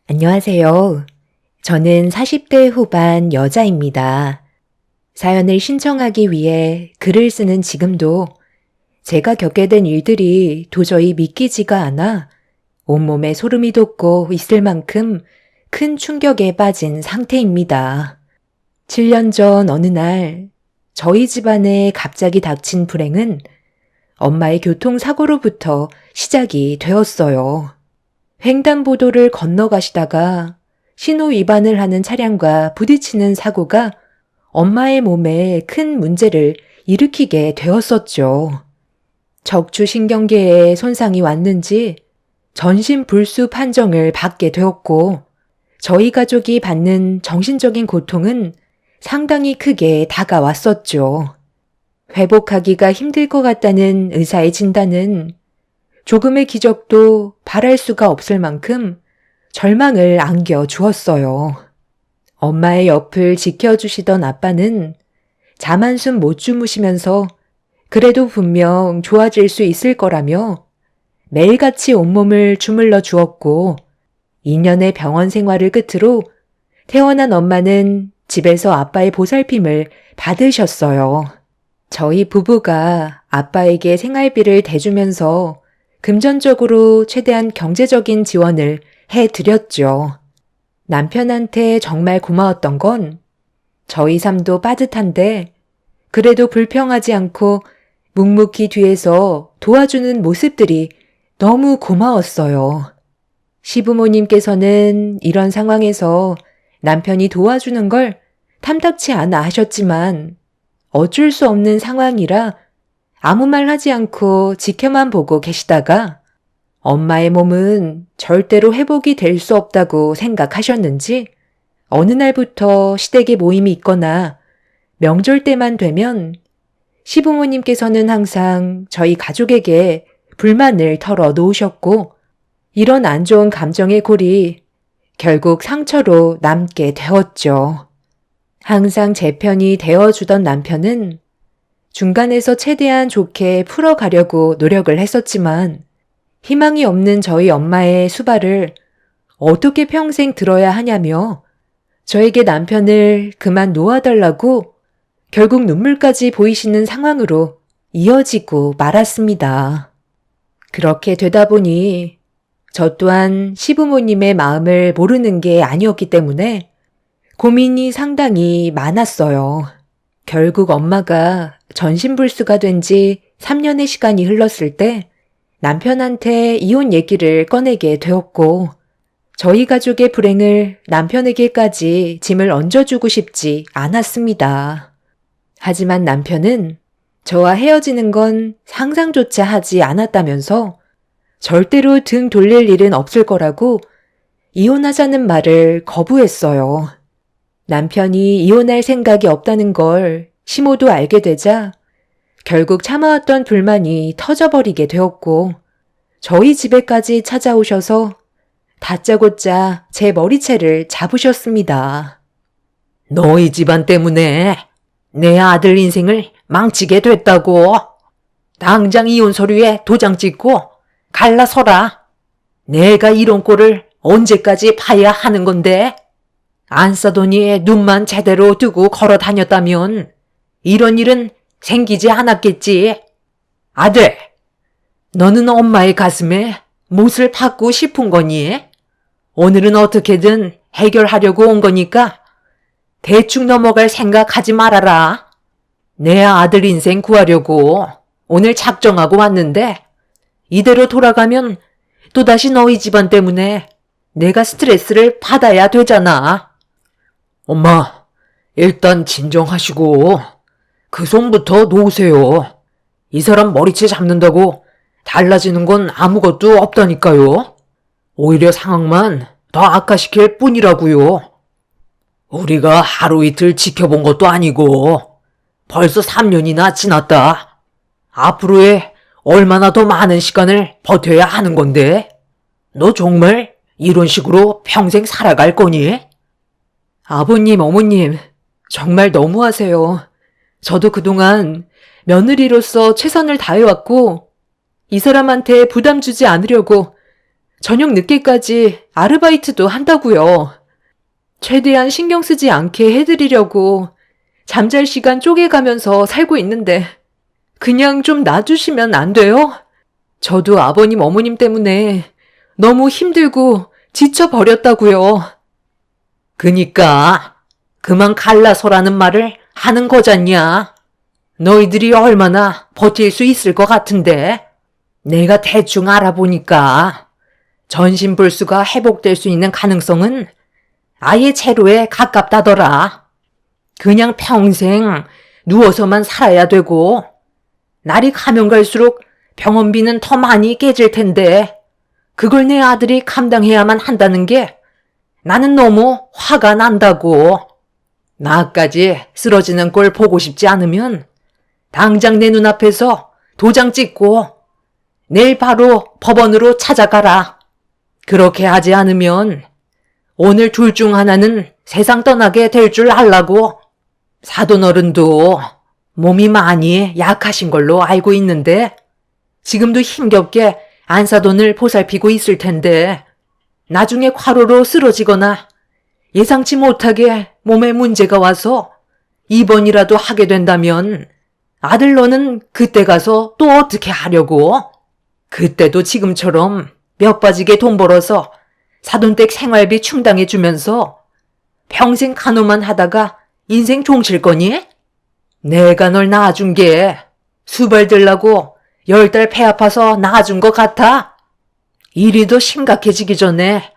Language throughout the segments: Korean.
안녕하세요. 저는 40대 후반 여자입니다. 사연을 신청하기 위해 글을 쓰는 지금도 제가 겪게 된 일들이 도저히 믿기지가 않아 온몸에 소름이 돋고 있을 만큼 큰 충격에 빠진 상태입니다. 7년 전 어느 날 저희 집안에 갑자기 닥친 불행은 엄마의 교통사고로부터 시작이 되었어요. 횡단보도를 건너가시다가 신호 위반을 하는 차량과 부딪히는 사고가 엄마의 몸에 큰 문제를 일으키게 되었었죠. 척추신경계에 손상이 왔는지 전신불수 판정을 받게 되었고 저희 가족이 받는 정신적인 고통은 상당히 크게 다가왔었죠. 회복하기가 힘들 것 같다는 의사의 진단은 조금의 기적도 바랄 수가 없을 만큼 절망을 안겨주었어요. 엄마의 옆을 지켜주시던 아빠는 잠 한숨 못 주무시면서 그래도 분명 좋아질 수 있을 거라며 매일같이 온몸을 주물러 주었고 2년의 병원 생활을 끝으로 태어난 엄마는 집에서 아빠의 보살핌을 받으셨어요. 저희 부부가 아빠에게 생활비를 대주면서 금전적으로 최대한 경제적인 지원을 해드렸죠. 남편한테 정말 고마웠던 건 저희 삶도 빠듯한데 그래도 불평하지 않고 묵묵히 뒤에서 도와주는 모습들이 너무 고마웠어요. 시부모님께서는 이런 상황에서 남편이 도와주는 걸 탐탁치 않아 하셨지만 어쩔 수 없는 상황이라 아무 말 하지 않고 지켜만 보고 계시다가 엄마의 몸은 절대로 회복이 될 수 없다고 생각하셨는지 어느 날부터 시댁에 모임이 있거나 명절 때만 되면 시부모님께서는 항상 저희 가족에게 불만을 털어 놓으셨고 이런 안 좋은 감정의 골이 결국 상처로 남게 되었죠. 항상 제 편이 되어주던 남편은 중간에서 최대한 좋게 풀어가려고 노력을 했었지만 희망이 없는 저희 엄마의 수발을 어떻게 평생 들어야 하냐며 저에게 남편을 그만 놓아달라고 결국 눈물까지 보이시는 상황으로 이어지고 말았습니다. 그렇게 되다 보니 저 또한 시부모님의 마음을 모르는 게 아니었기 때문에 고민이 상당히 많았어요. 결국 엄마가 전신불수가 된 지 3년의 시간이 흘렀을 때 남편한테 이혼 얘기를 꺼내게 되었고 저희 가족의 불행을 남편에게까지 짐을 얹어주고 싶지 않았습니다. 하지만 남편은 저와 헤어지는 건 상상조차 하지 않았다면서 절대로 등 돌릴 일은 없을 거라고 이혼하자는 말을 거부했어요. 남편이 이혼할 생각이 없다는 걸 시모도 알게 되자 결국 참아왔던 불만이 터져버리게 되었고 저희 집에까지 찾아오셔서 다짜고짜 제 머리채를 잡으셨습니다. 너희 집안 때문에 내 아들 인생을 망치게 됐다고. 당장 이혼 서류에 도장 찍고 갈라서라. 내가 이런 꼴을 언제까지 봐야 하는 건데? 안 싸더니 눈만 제대로 뜨고 걸어 다녔다면 이런 일은 생기지 않았겠지. 아들, 너는 엄마의 가슴에 못을 박고 싶은 거니? 오늘은 어떻게든 해결하려고 온 거니까 대충 넘어갈 생각하지 말아라. 내 아들 인생 구하려고 오늘 작정하고 왔는데 이대로 돌아가면 또다시 너희 집안 때문에 내가 스트레스를 받아야 되잖아. 엄마, 일단 진정하시고 그 손부터 놓으세요. 이 사람 머리채 잡는다고 달라지는 건 아무것도 없다니까요. 오히려 상황만 더 악화시킬 뿐이라고요. 우리가 하루 이틀 지켜본 것도 아니고 벌써 3년이나 지났다. 앞으로의 얼마나 더 많은 시간을 버텨야 하는 건데 너 정말 이런 식으로 평생 살아갈 거니? 아버님, 어머님, 정말 너무하세요. 저도 그동안 며느리로서 최선을 다해왔고 이 사람한테 부담 주지 않으려고 저녁 늦게까지 아르바이트도 한다고요. 최대한 신경 쓰지 않게 해드리려고 잠잘 시간 쪼개가면서 살고 있는데 그냥 좀 놔주시면 안 돼요? 저도 아버님 어머님 때문에 너무 힘들고 지쳐버렸다고요. 그니까 그만 갈라서라는 말을 하는 거잖냐. 너희들이 얼마나 버틸 수 있을 것 같은데 내가 대충 알아보니까 전신불수가 회복될 수 있는 가능성은 아예 제로에 가깝다더라. 그냥 평생 누워서만 살아야 되고 날이 가면 갈수록 병원비는 더 많이 깨질 텐데 그걸 내 아들이 감당해야만 한다는 게 나는 너무 화가 난다고. 나까지 쓰러지는 꼴 보고 싶지 않으면 당장 내 눈앞에서 도장 찍고 내일 바로 법원으로 찾아가라. 그렇게 하지 않으면 오늘 둘 중 하나는 세상 떠나게 될 줄 알라고. 사돈어른도 몸이 많이 약하신 걸로 알고 있는데 지금도 힘겹게 안사돈을 보살피고 있을 텐데 나중에 과로로 쓰러지거나 예상치 못하게 몸에 문제가 와서 입원이라도 하게 된다면 아들 너는 그때 가서 또 어떻게 하려고? 그때도 지금처럼 몇 빠지게 돈 벌어서 사돈댁 생활비 충당해주면서 평생 간호만 하다가 인생 종칠 거니? 내가 널 낳아준 게 수발 들라고 10달 배 아파서 낳아준 것 같아? 일이 더 심각해지기 전에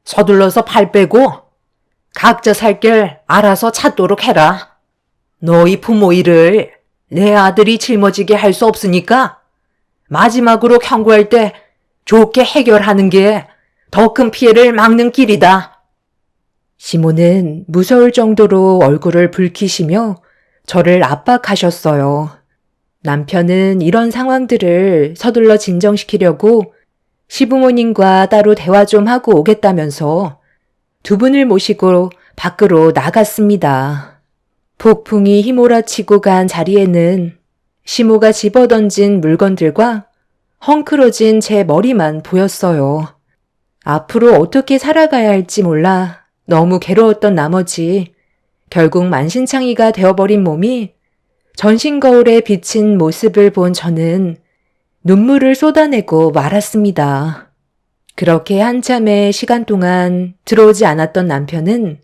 서둘러서 발 빼고 각자 살 길 알아서 찾도록 해라. 너희 부모 일을 내 아들이 짊어지게 할 수 없으니까 마지막으로 경고할 때 좋게 해결하는 게 더 큰 피해를 막는 길이다. 시모는 무서울 정도로 얼굴을 붉히시며 저를 압박하셨어요. 남편은 이런 상황들을 서둘러 진정시키려고 시부모님과 따로 대화 좀 하고 오겠다면서 두 분을 모시고 밖으로 나갔습니다. 폭풍이 휘몰아치고 간 자리에는 시모가 집어던진 물건들과 헝클어진 제 머리만 보였어요. 앞으로 어떻게 살아가야 할지 몰라 너무 괴로웠던 나머지 결국 만신창이가 되어버린 몸이 전신 거울에 비친 모습을 본 저는 눈물을 쏟아내고 말았습니다. 그렇게 한참의 시간 동안 들어오지 않았던 남편은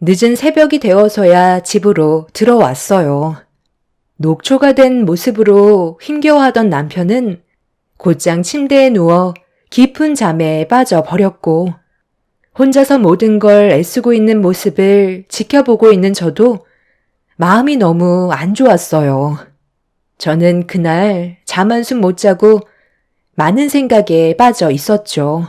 늦은 새벽이 되어서야 집으로 들어왔어요. 녹초가 된 모습으로 힘겨워하던 남편은 곧장 침대에 누워 깊은 잠에 빠져버렸고 혼자서 모든 걸 애쓰고 있는 모습을 지켜보고 있는 저도 마음이 너무 안 좋았어요. 저는 그날 잠 한숨 못 자고 많은 생각에 빠져 있었죠.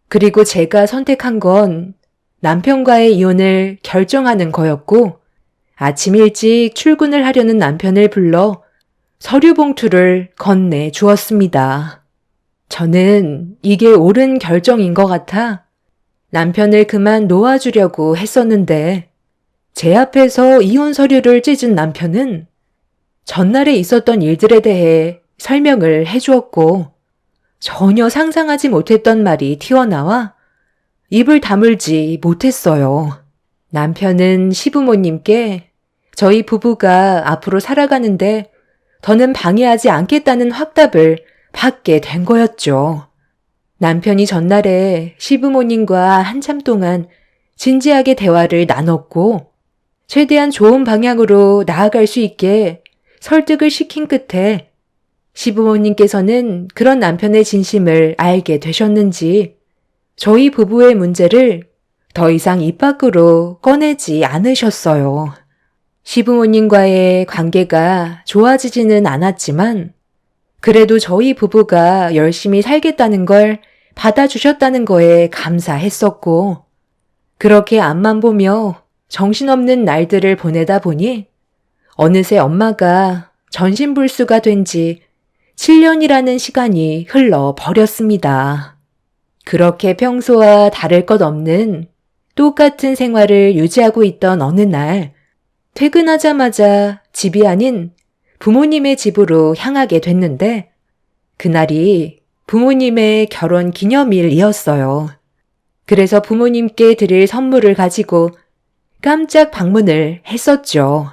그리고 제가 선택한 건 남편과의 이혼을 결정하는 거였고 아침 일찍 출근을 하려는 남편을 불러 서류 봉투를 건네 주었습니다. 저는 이게 옳은 결정인 것 같아 남편을 그만 놓아주려고 했었는데 제 앞에서 이혼 서류를 찢은 남편은 전날에 있었던 일들에 대해 설명을 해주었고 전혀 상상하지 못했던 말이 튀어나와 입을 다물지 못했어요. 남편은 시부모님께 저희 부부가 앞으로 살아가는데 더는 방해하지 않겠다는 확답을 받게 된 거였죠. 남편이 전날에 시부모님과 한참 동안 진지하게 대화를 나눴고 최대한 좋은 방향으로 나아갈 수 있게 설득을 시킨 끝에 시부모님께서는 그런 남편의 진심을 알게 되셨는지 저희 부부의 문제를 더 이상 입 밖으로 꺼내지 않으셨어요. 시부모님과의 관계가 좋아지지는 않았지만 그래도 저희 부부가 열심히 살겠다는 걸 받아주셨다는 거에 감사했었고 그렇게 앞만 보며 정신없는 날들을 보내다 보니 어느새 엄마가 전신불수가 된 지 7년이라는 시간이 흘러버렸습니다. 그렇게 평소와 다를 것 없는 똑같은 생활을 유지하고 있던 어느 날 퇴근하자마자 집이 아닌 부모님의 집으로 향하게 됐는데 그날이 부모님의 결혼 기념일이었어요. 그래서 부모님께 드릴 선물을 가지고 깜짝 방문을 했었죠.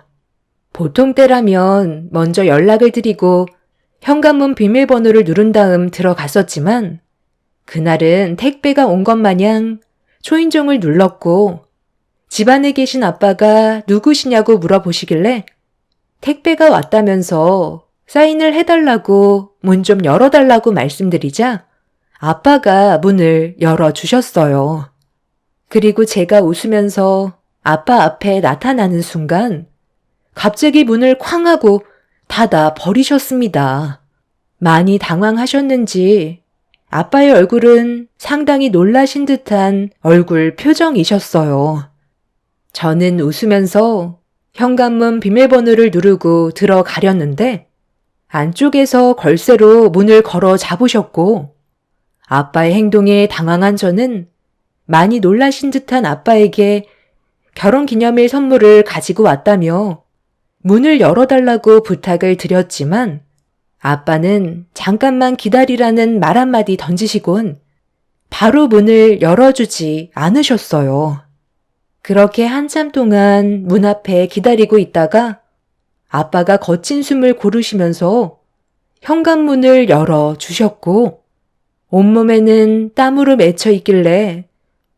보통 때라면 먼저 연락을 드리고 현관문 비밀번호를 누른 다음 들어갔었지만 그날은 택배가 온 것 마냥 초인종을 눌렀고 집안에 계신 아빠가 누구시냐고 물어보시길래 택배가 왔다면서 사인을 해달라고 문 좀 열어달라고 말씀드리자 아빠가 문을 열어주셨어요. 그리고 제가 웃으면서 아빠 앞에 나타나는 순간 갑자기 문을 쾅 하고 닫아 버리셨습니다. 많이 당황하셨는지 아빠의 얼굴은 상당히 놀라신 듯한 얼굴 표정이셨어요. 저는 웃으면서 현관문 비밀번호를 누르고 들어가려는데 안쪽에서 걸쇠로 문을 걸어 잡으셨고 아빠의 행동에 당황한 저는 많이 놀라신 듯한 아빠에게 결혼기념일 선물을 가지고 왔다며 문을 열어달라고 부탁을 드렸지만 아빠는 잠깐만 기다리라는 말 한마디 던지시곤 바로 문을 열어주지 않으셨어요. 그렇게 한참 동안 문 앞에 기다리고 있다가 아빠가 거친 숨을 고르시면서 현관문을 열어주셨고 온몸에는 땀으로 맺혀 있길래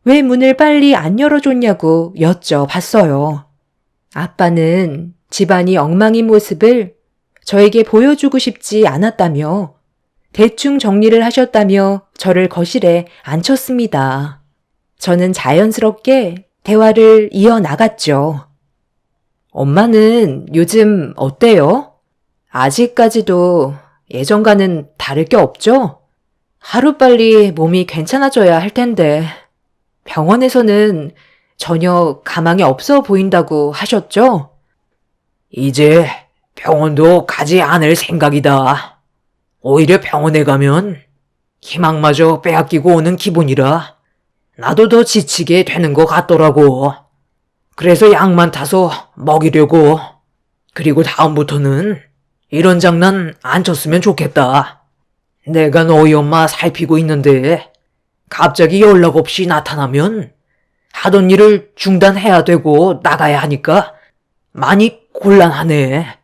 왜 문을 빨리 안 열어줬냐고 여쭤봤어요. 아빠는 집안이 엉망인 모습을 저에게 보여주고 싶지 않았다며 대충 정리를 하셨다며 저를 거실에 앉혔습니다. 저는 자연스럽게 대화를 이어나갔죠. 엄마는 요즘 어때요? 아직까지도 예전과는 다를 게 없죠? 하루빨리 몸이 괜찮아져야 할 텐데 병원에서는 전혀 가망이 없어 보인다고 하셨죠? 이제 병원도 가지 않을 생각이다. 오히려 병원에 가면 희망마저 빼앗기고 오는 기분이라 나도 더 지치게 되는 것 같더라고. 그래서 약만 타서 먹이려고. 그리고 다음부터는 이런 장난 안 쳤으면 좋겠다. 내가 너희 엄마 살피고 있는데 갑자기 연락 없이 나타나면 하던 일을 중단해야 되고 나가야 하니까 많이 곤란하네.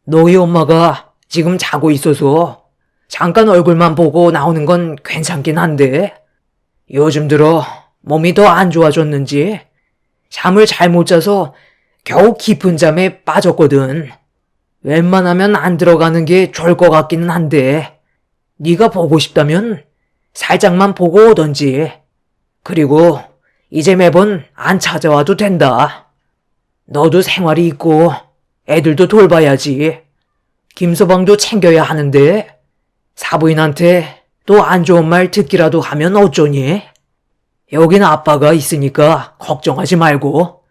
너희 엄마가 지금 자고 있어서 잠깐 얼굴만 보고 나오는 건 괜찮긴 한데 요즘 들어 몸이 더 안 좋아졌는지 잠을 잘 못 자서 겨우 깊은 잠에 빠졌거든. 웬만하면 안 들어가는 게 좋을 것 같기는 한데 네가 보고 싶다면 살짝만 보고 오던지. 그리고 이제 매번 안 찾아와도 된다. 너도 생활이 있고 애들도 돌봐야지. 김서방도 챙겨야 하는데 사부인한테 또 안 좋은 말 듣기라도 하면 어쩌니? 여긴 아빠가 있으니까 걱정하지 말고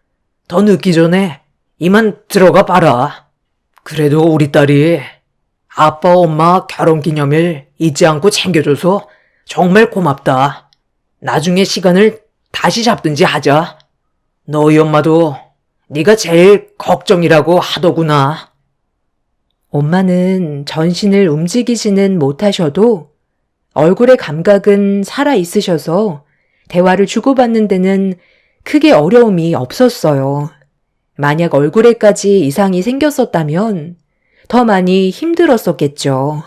더 늦기 전에 이만 들어가 봐라. 그래도 우리 딸이 아빠 엄마 결혼기념일 잊지 않고 챙겨줘서 정말 고맙다. 나중에 시간을 다시 잡든지 하자. 너희 엄마도 네가 제일 걱정이라고 하더구나. 엄마는 전신을 움직이지는 못하셔도 얼굴의 감각은 살아있으셔서 대화를 주고받는 데는 크게 어려움이 없었어요. 만약 얼굴에까지 이상이 생겼었다면 더 많이 힘들었었겠죠.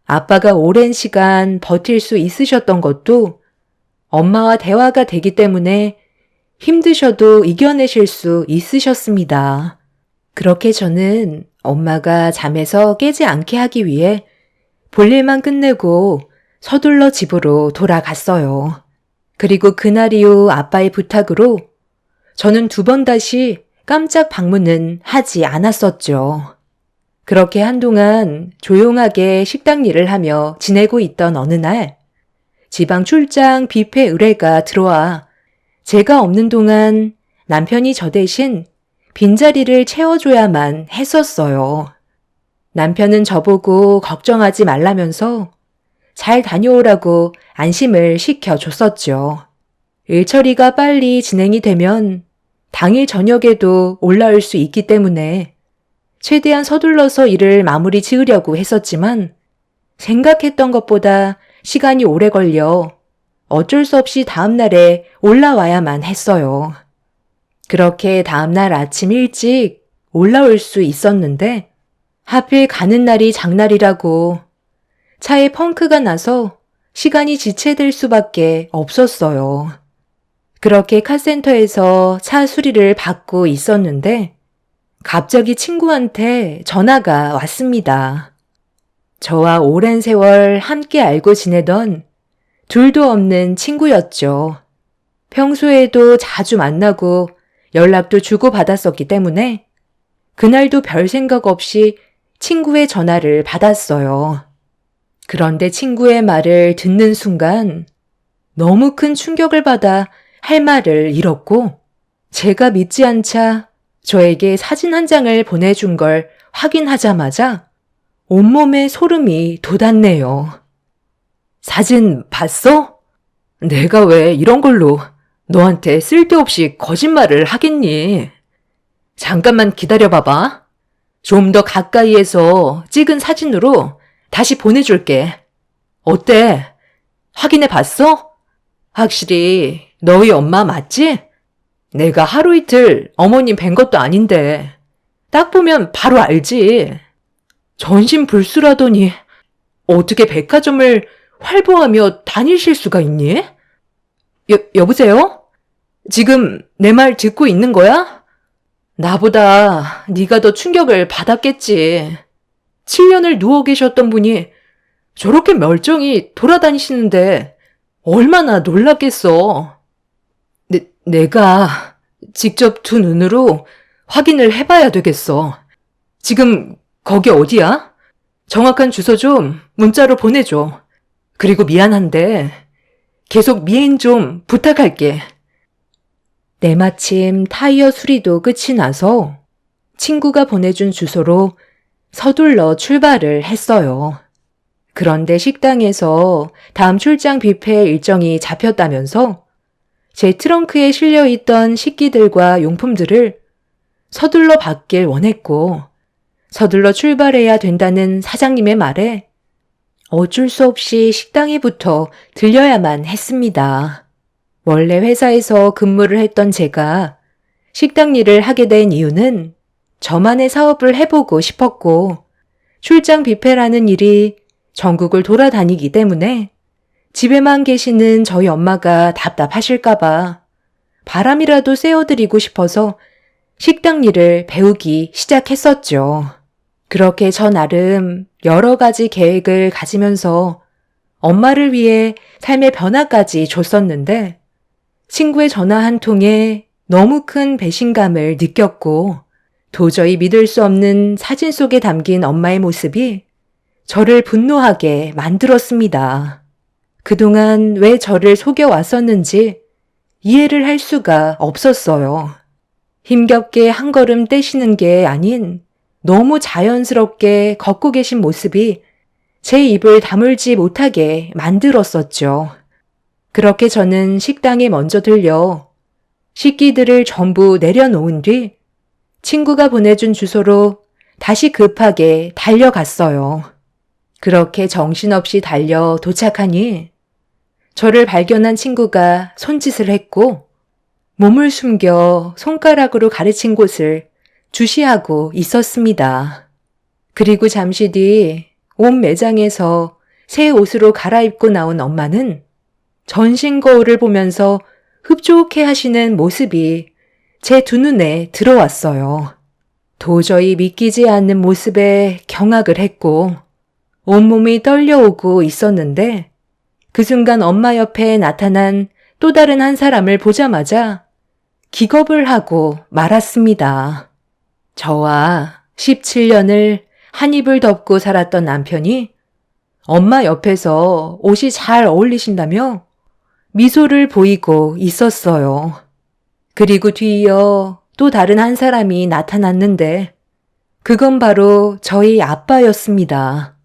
아빠가 오랜 시간 버틸 수 있으셨던 것도 엄마와 대화가 되기 때문에 힘드셔도 이겨내실 수 있으셨습니다. 그렇게 저는 엄마가 잠에서 깨지 않게 하기 위해 볼일만 끝내고 서둘러 집으로 돌아갔어요. 그리고 그날 이후 아빠의 부탁으로 저는 2번 다시 깜짝 방문은 하지 않았었죠. 그렇게 한동안 조용하게 식당 일을 하며 지내고 있던 어느 날 지방 출장 뷔페 의뢰가 들어와 제가 없는 동안 남편이 저 대신 빈자리를 채워줘야만 했었어요. 남편은 저보고 걱정하지 말라면서 잘 다녀오라고 안심을 시켜줬었죠. 일 처리가 빨리 진행이 되면 당일 저녁에도 올라올 수 있기 때문에 최대한 서둘러서 일을 마무리 지으려고 했었지만 생각했던 것보다 시간이 오래 걸려 어쩔 수 없이 다음날에 올라와야만 했어요. 그렇게 다음날 아침 일찍 올라올 수 있었는데 하필 가는 날이 장날이라고 차에 펑크가 나서 시간이 지체될 수밖에 없었어요. 그렇게 카센터에서 차 수리를 받고 있었는데 갑자기 친구한테 전화가 왔습니다. 저와 오랜 세월 함께 알고 지내던 둘도 없는 친구였죠. 평소에도 자주 만나고 연락도 주고받았었기 때문에 그날도 별 생각 없이 친구의 전화를 받았어요. 그런데 친구의 말을 듣는 순간 너무 큰 충격을 받아 할 말을 잃었고 제가 믿지 않자 저에게 사진 한 장을 보내준 걸 확인하자마자 온몸에 소름이 돋았네요. 사진 봤어? 내가 왜 이런 걸로 너한테 쓸데없이 거짓말을 하겠니? 잠깐만 기다려봐봐. 좀 더 가까이에서 찍은 사진으로 다시 보내줄게. 어때? 확인해 봤어? 확실히 너희 엄마 맞지? 내가 하루 이틀 어머님 뵌 것도 아닌데 딱 보면 바로 알지. 전신불수라더니 어떻게 백화점을 활보하며 다니실 수가 있니? 여보세요? 지금 내 말 듣고 있는 거야? 나보다 네가 더 충격을 받았겠지. 7년을 누워 계셨던 분이 저렇게 멀쩡히 돌아다니시는데 얼마나 놀랐겠어. 내가 직접 두 눈으로 확인을 해봐야 되겠어. 지금 거기 어디야? 정확한 주소 좀 문자로 보내줘. 그리고 미안한데 계속 미행 좀 부탁할게. 때마침 타이어 수리도 끝이 나서 친구가 보내준 주소로 서둘러 출발을 했어요. 그런데 식당에서 다음 출장 뷔페 일정이 잡혔다면서 제 트렁크에 실려있던 식기들과 용품들을 서둘러 받길 원했고 서둘러 출발해야 된다는 사장님의 말에 어쩔 수 없이 식당에부터 들려야만 했습니다. 원래 회사에서 근무를 했던 제가 식당 일을 하게 된 이유는 저만의 사업을 해보고 싶었고 출장 뷔페라는 일이 전국을 돌아다니기 때문에 집에만 계시는 저희 엄마가 답답하실까봐 바람이라도 쐬어드리고 싶어서 식당 일을 배우기 시작했었죠. 그렇게 저 나름 여러 가지 계획을 가지면서 엄마를 위해 삶의 변화까지 줬었는데 친구의 전화 한 통에 너무 큰 배신감을 느꼈고 도저히 믿을 수 없는 사진 속에 담긴 엄마의 모습이 저를 분노하게 만들었습니다. 그동안 왜 저를 속여왔었는지 이해를 할 수가 없었어요. 힘겹게 한 걸음 떼시는 게 아닌 너무 자연스럽게 걷고 계신 모습이 제 입을 다물지 못하게 만들었었죠. 그렇게 저는 식당에 먼저 들려 식기들을 전부 내려놓은 뒤 친구가 보내준 주소로 다시 급하게 달려갔어요. 그렇게 정신없이 달려 도착하니 저를 발견한 친구가 손짓을 했고 몸을 숨겨 손가락으로 가르친 곳을 주시하고 있었습니다. 그리고 잠시 뒤 온 매장에서 새 옷으로 갈아입고 나온 엄마는 전신 거울을 보면서 흡족해 하시는 모습이 제 두 눈에 들어왔어요. 도저히 믿기지 않는 모습에 경악을 했고 온몸이 떨려오고 있었는데 그 순간 엄마 옆에 나타난 또 다른 한 사람을 보자마자 기겁을 하고 말았습니다. 저와 17년을 한 입을 덮고 살았던 남편이 엄마 옆에서 옷이 잘 어울리신다며 미소를 보이고 있었어요. 그리고 뒤이어 또 다른 한 사람이 나타났는데 그건 바로 저희 아빠였습니다.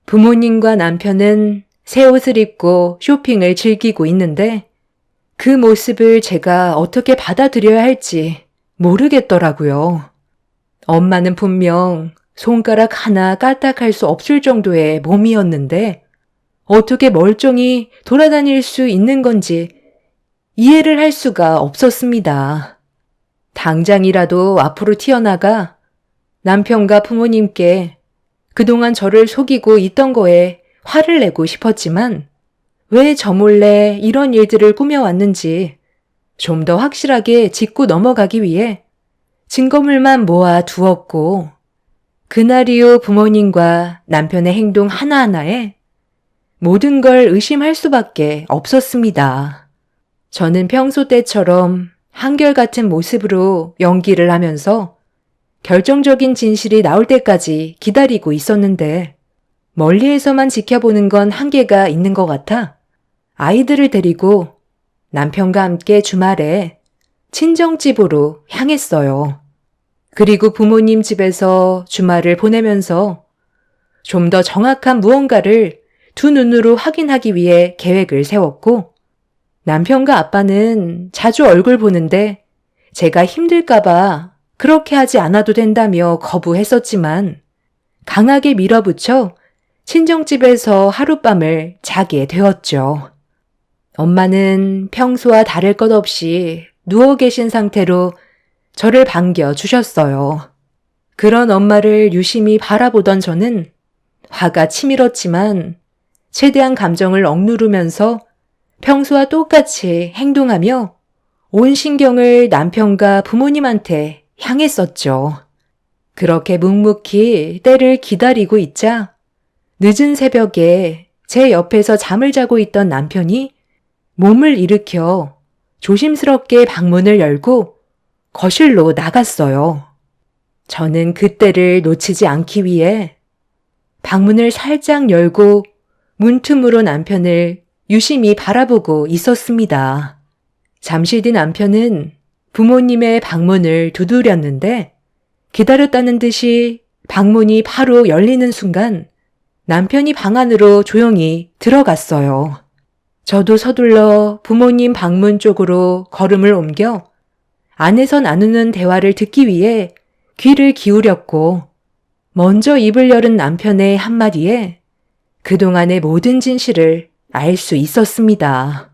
부모님과 남편은 새 옷을 입고 쇼핑을 즐기고 있는데 그 모습을 제가 어떻게 받아들여야 할지 모르겠더라고요. 엄마는 분명 손가락 하나 까딱할 수 없을 정도의 몸이었는데 어떻게 멀쩡히 돌아다닐 수 있는 건지 이해를 할 수가 없었습니다. 당장이라도 앞으로 튀어나가 남편과 부모님께 그동안 저를 속이고 있던 거에 화를 내고 싶었지만 왜 저 몰래 이런 일들을 꾸며왔는지 좀 더 확실하게 짚고 넘어가기 위해 증거물만 모아 두었고 그날 이후 부모님과 남편의 행동 하나하나에 모든 걸 의심할 수밖에 없었습니다. 저는 평소 때처럼 한결같은 모습으로 연기를 하면서 결정적인 진실이 나올 때까지 기다리고 있었는데 멀리에서만 지켜보는 건 한계가 있는 것 같아 아이들을 데리고 남편과 함께 주말에 친정집으로 향했어요. 그리고 부모님 집에서 주말을 보내면서 좀 더 정확한 무언가를 두 눈으로 확인하기 위해 계획을 세웠고 남편과 아빠는 자주 얼굴 보는데 제가 힘들까봐 그렇게 하지 않아도 된다며 거부했었지만 강하게 밀어붙여 친정집에서 하룻밤을 자게 되었죠. 엄마는 평소와 다를 것 없이 누워 계신 상태로 저를 반겨주셨어요. 그런 엄마를 유심히 바라보던 저는 화가 치밀었지만 최대한 감정을 억누르면서 평소와 똑같이 행동하며 온 신경을 남편과 부모님한테 향했었죠. 그렇게 묵묵히 때를 기다리고 있자 늦은 새벽에 제 옆에서 잠을 자고 있던 남편이 몸을 일으켜 조심스럽게 방문을 열고 거실로 나갔어요. 저는 그때를 놓치지 않기 위해 방문을 살짝 열고 문틈으로 남편을 유심히 바라보고 있었습니다. 잠시 뒤 남편은 부모님의 방문을 두드렸는데 기다렸다는 듯이 방문이 바로 열리는 순간 남편이 방 안으로 조용히 들어갔어요. 저도 서둘러 부모님 방문 쪽으로 걸음을 옮겨 안에서 나누는 대화를 듣기 위해 귀를 기울였고 먼저 입을 열은 남편의 한마디에 그동안의 모든 진실을 알 수 있었습니다.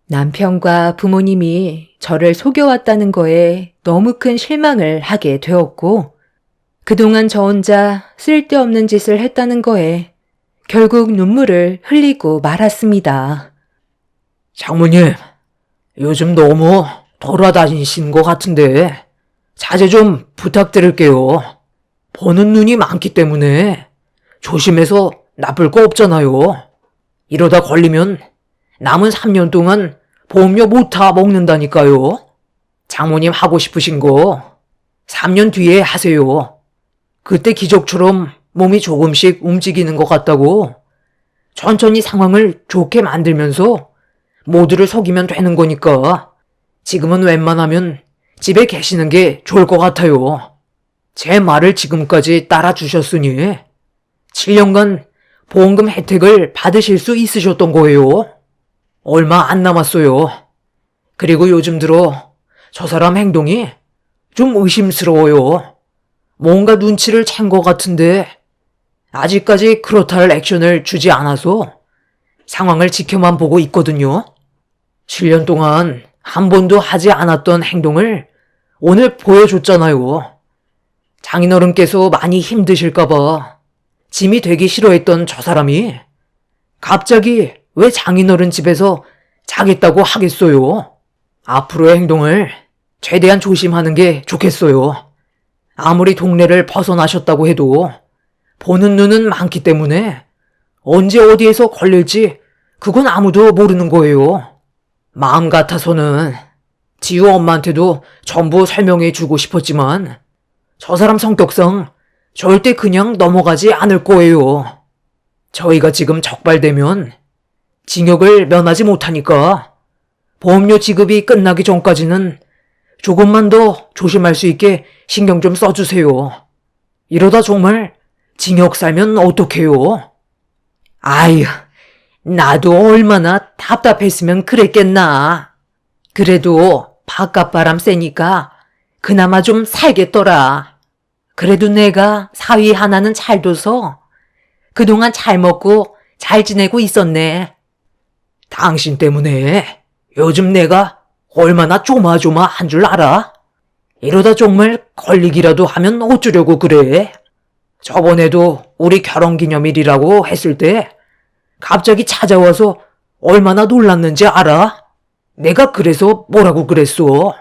남편과 부모님이 저를 속여왔다는 거에 너무 큰 실망을 하게 되었고 그동안 저 혼자 쓸데없는 짓을 했다는 거에 결국 눈물을 흘리고 말았습니다. 장모님, 요즘 너무 돌아다니신 것 같은데 자제 좀 부탁드릴게요. 보는 눈이 많기 때문에 조심해서 나쁠 거 없잖아요. 이러다 걸리면 남은 3년 동안 보험료 못 타 먹는다니까요. 장모님 하고 싶으신 거 3년 뒤에 하세요. 그때 기적처럼 몸이 조금씩 움직이는 것 같다고 천천히 상황을 좋게 만들면서 모두를 속이면 되는 거니까 지금은 웬만하면 집에 계시는 게 좋을 것 같아요. 제 말을 지금까지 따라주셨으니 7년간 보험금 혜택을 받으실 수 있으셨던 거예요. 얼마 안 남았어요. 그리고 요즘 들어 저 사람 행동이 좀 의심스러워요. 뭔가 눈치를 챈 것 같은데 아직까지 그렇다 할 액션을 주지 않아서 상황을 지켜만 보고 있거든요. 7년 동안 한 번도 하지 않았던 행동을 오늘 보여줬잖아요. 장인어른께서 많이 힘드실까봐 짐이 되기 싫어했던 저 사람이 갑자기 왜 장인어른 집에서 자겠다고 하겠어요? 앞으로의 행동을 최대한 조심하는 게 좋겠어요. 아무리 동네를 벗어나셨다고 해도 보는 눈은 많기 때문에 언제 어디에서 걸릴지 그건 아무도 모르는 거예요. 마음 같아서는 지우 엄마한테도 전부 설명해 주고 싶었지만 저 사람 성격상 절대 그냥 넘어가지 않을 거예요. 저희가 지금 적발되면 징역을 면하지 못하니까 보험료 지급이 끝나기 전까지는 조금만 더 조심할 수 있게 신경 좀 써주세요. 이러다 정말 징역 살면 어떡해요? 아휴, 나도 얼마나 답답했으면 그랬겠나. 그래도 바깥바람 쐬니까 그나마 좀 살겠더라. 그래도 내가 사위 하나는 잘 둬서 그동안 잘 먹고 잘 지내고 있었네. 당신 때문에 요즘 내가 얼마나 조마조마한 줄 알아? 이러다 정말 걸리기라도 하면 어쩌려고 그래? 저번에도 우리 결혼기념일이라고 했을 때 갑자기 찾아와서 얼마나 놀랐는지 알아? 내가 그래서 뭐라고 그랬어?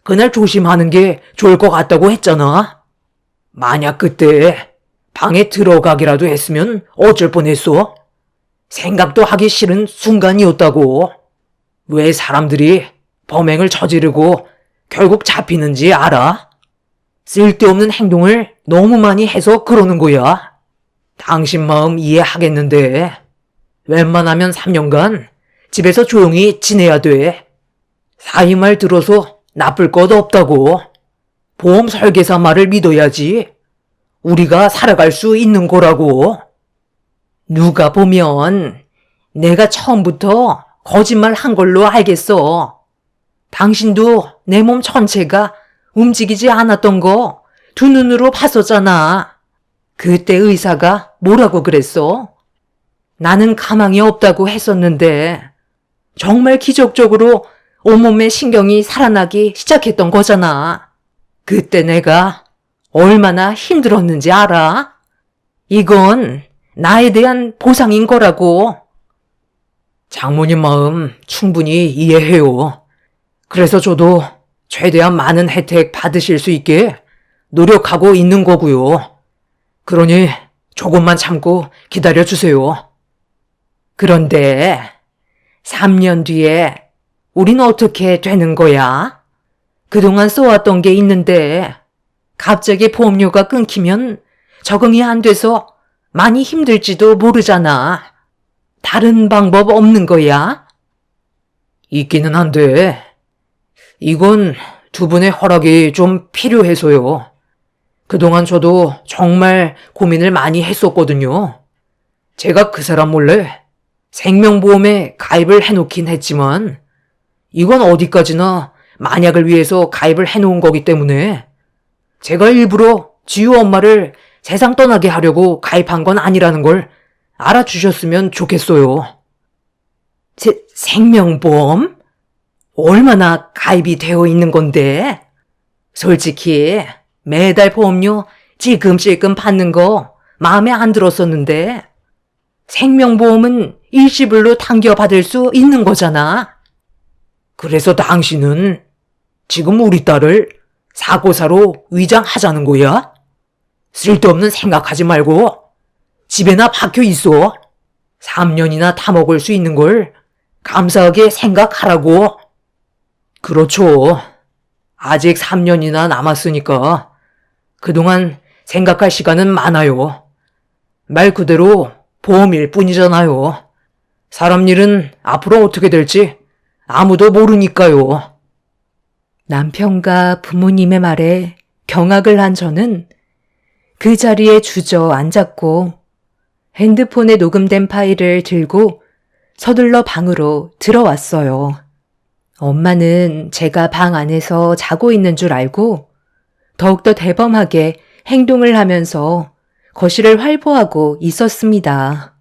그날 조심하는 게 좋을 것 같다고 했잖아. 만약 그때 방에 들어가기라도 했으면 어쩔 뻔했어? 생각도 하기 싫은 순간이었다고. 왜 사람들이 범행을 저지르고 결국 잡히는지 알아? 쓸데없는 행동을 너무 많이 해서 그러는 거야. 당신 마음 이해하겠는데 웬만하면 3년간 집에서 조용히 지내야 돼. 사위 말 들어서 나쁠 것 없다고. 보험 설계사 말을 믿어야지. 우리가 살아갈 수 있는 거라고. 누가 보면 내가 처음부터 거짓말 한 걸로 알겠어. 당신도 내 몸 전체가 움직이지 않았던 거 두 눈으로 봤었잖아. 그때 의사가 뭐라고 그랬어? 나는 가망이 없다고 했었는데 정말 기적적으로 온몸의 신경이 살아나기 시작했던 거잖아. 그때 내가 얼마나 힘들었는지 알아? 이건 나에 대한 보상인 거라고. 장모님 마음 충분히 이해해요. 그래서 저도 최대한 많은 혜택 받으실 수 있게 노력하고 있는 거고요. 그러니 조금만 참고 기다려주세요. 그런데 3년 뒤에 우린 어떻게 되는 거야? 그동안 써왔던 게 있는데 갑자기 보험료가 끊기면 적응이 안 돼서 많이 힘들지도 모르잖아. 다른 방법 없는 거야? 있기는 한데 이건 두 분의 허락이 좀 필요해서요. 그동안 저도 정말 고민을 많이 했었거든요. 제가 그 사람 몰래 생명보험에 가입을 해놓긴 했지만 이건 어디까지나 만약을 위해서 가입을 해놓은 거기 때문에 제가 일부러 지우 엄마를 세상 떠나게 하려고 가입한 건 아니라는 걸 알아주셨으면 좋겠어요. 생명보험? 얼마나 가입이 되어 있는 건데? 솔직히 매달 보험료 찔끔찔끔 받는 거 마음에 안 들었었는데 생명보험은 일시불로 당겨받을 수 있는 거잖아. 그래서 당신은 지금 우리 딸을 사고사로 위장하자는 거야? 쓸데없는 생각하지 말고 집에나 박혀 있어. 3년이나 타먹을 수 있는 걸 감사하게 생각하라고. 그렇죠. 아직 3년이나 남았으니까 그동안 생각할 시간은 많아요. 말 그대로 보험일 뿐이잖아요. 사람 일은 앞으로 어떻게 될지 아무도 모르니까요. 남편과 부모님의 말에 경악을 한 저는 그 자리에 주저앉았고 핸드폰에 녹음된 파일을 들고 서둘러 방으로 들어왔어요. 엄마는 제가 방 안에서 자고 있는 줄 알고 더욱더 대범하게 행동을 하면서 거실을 활보하고 있었습니다.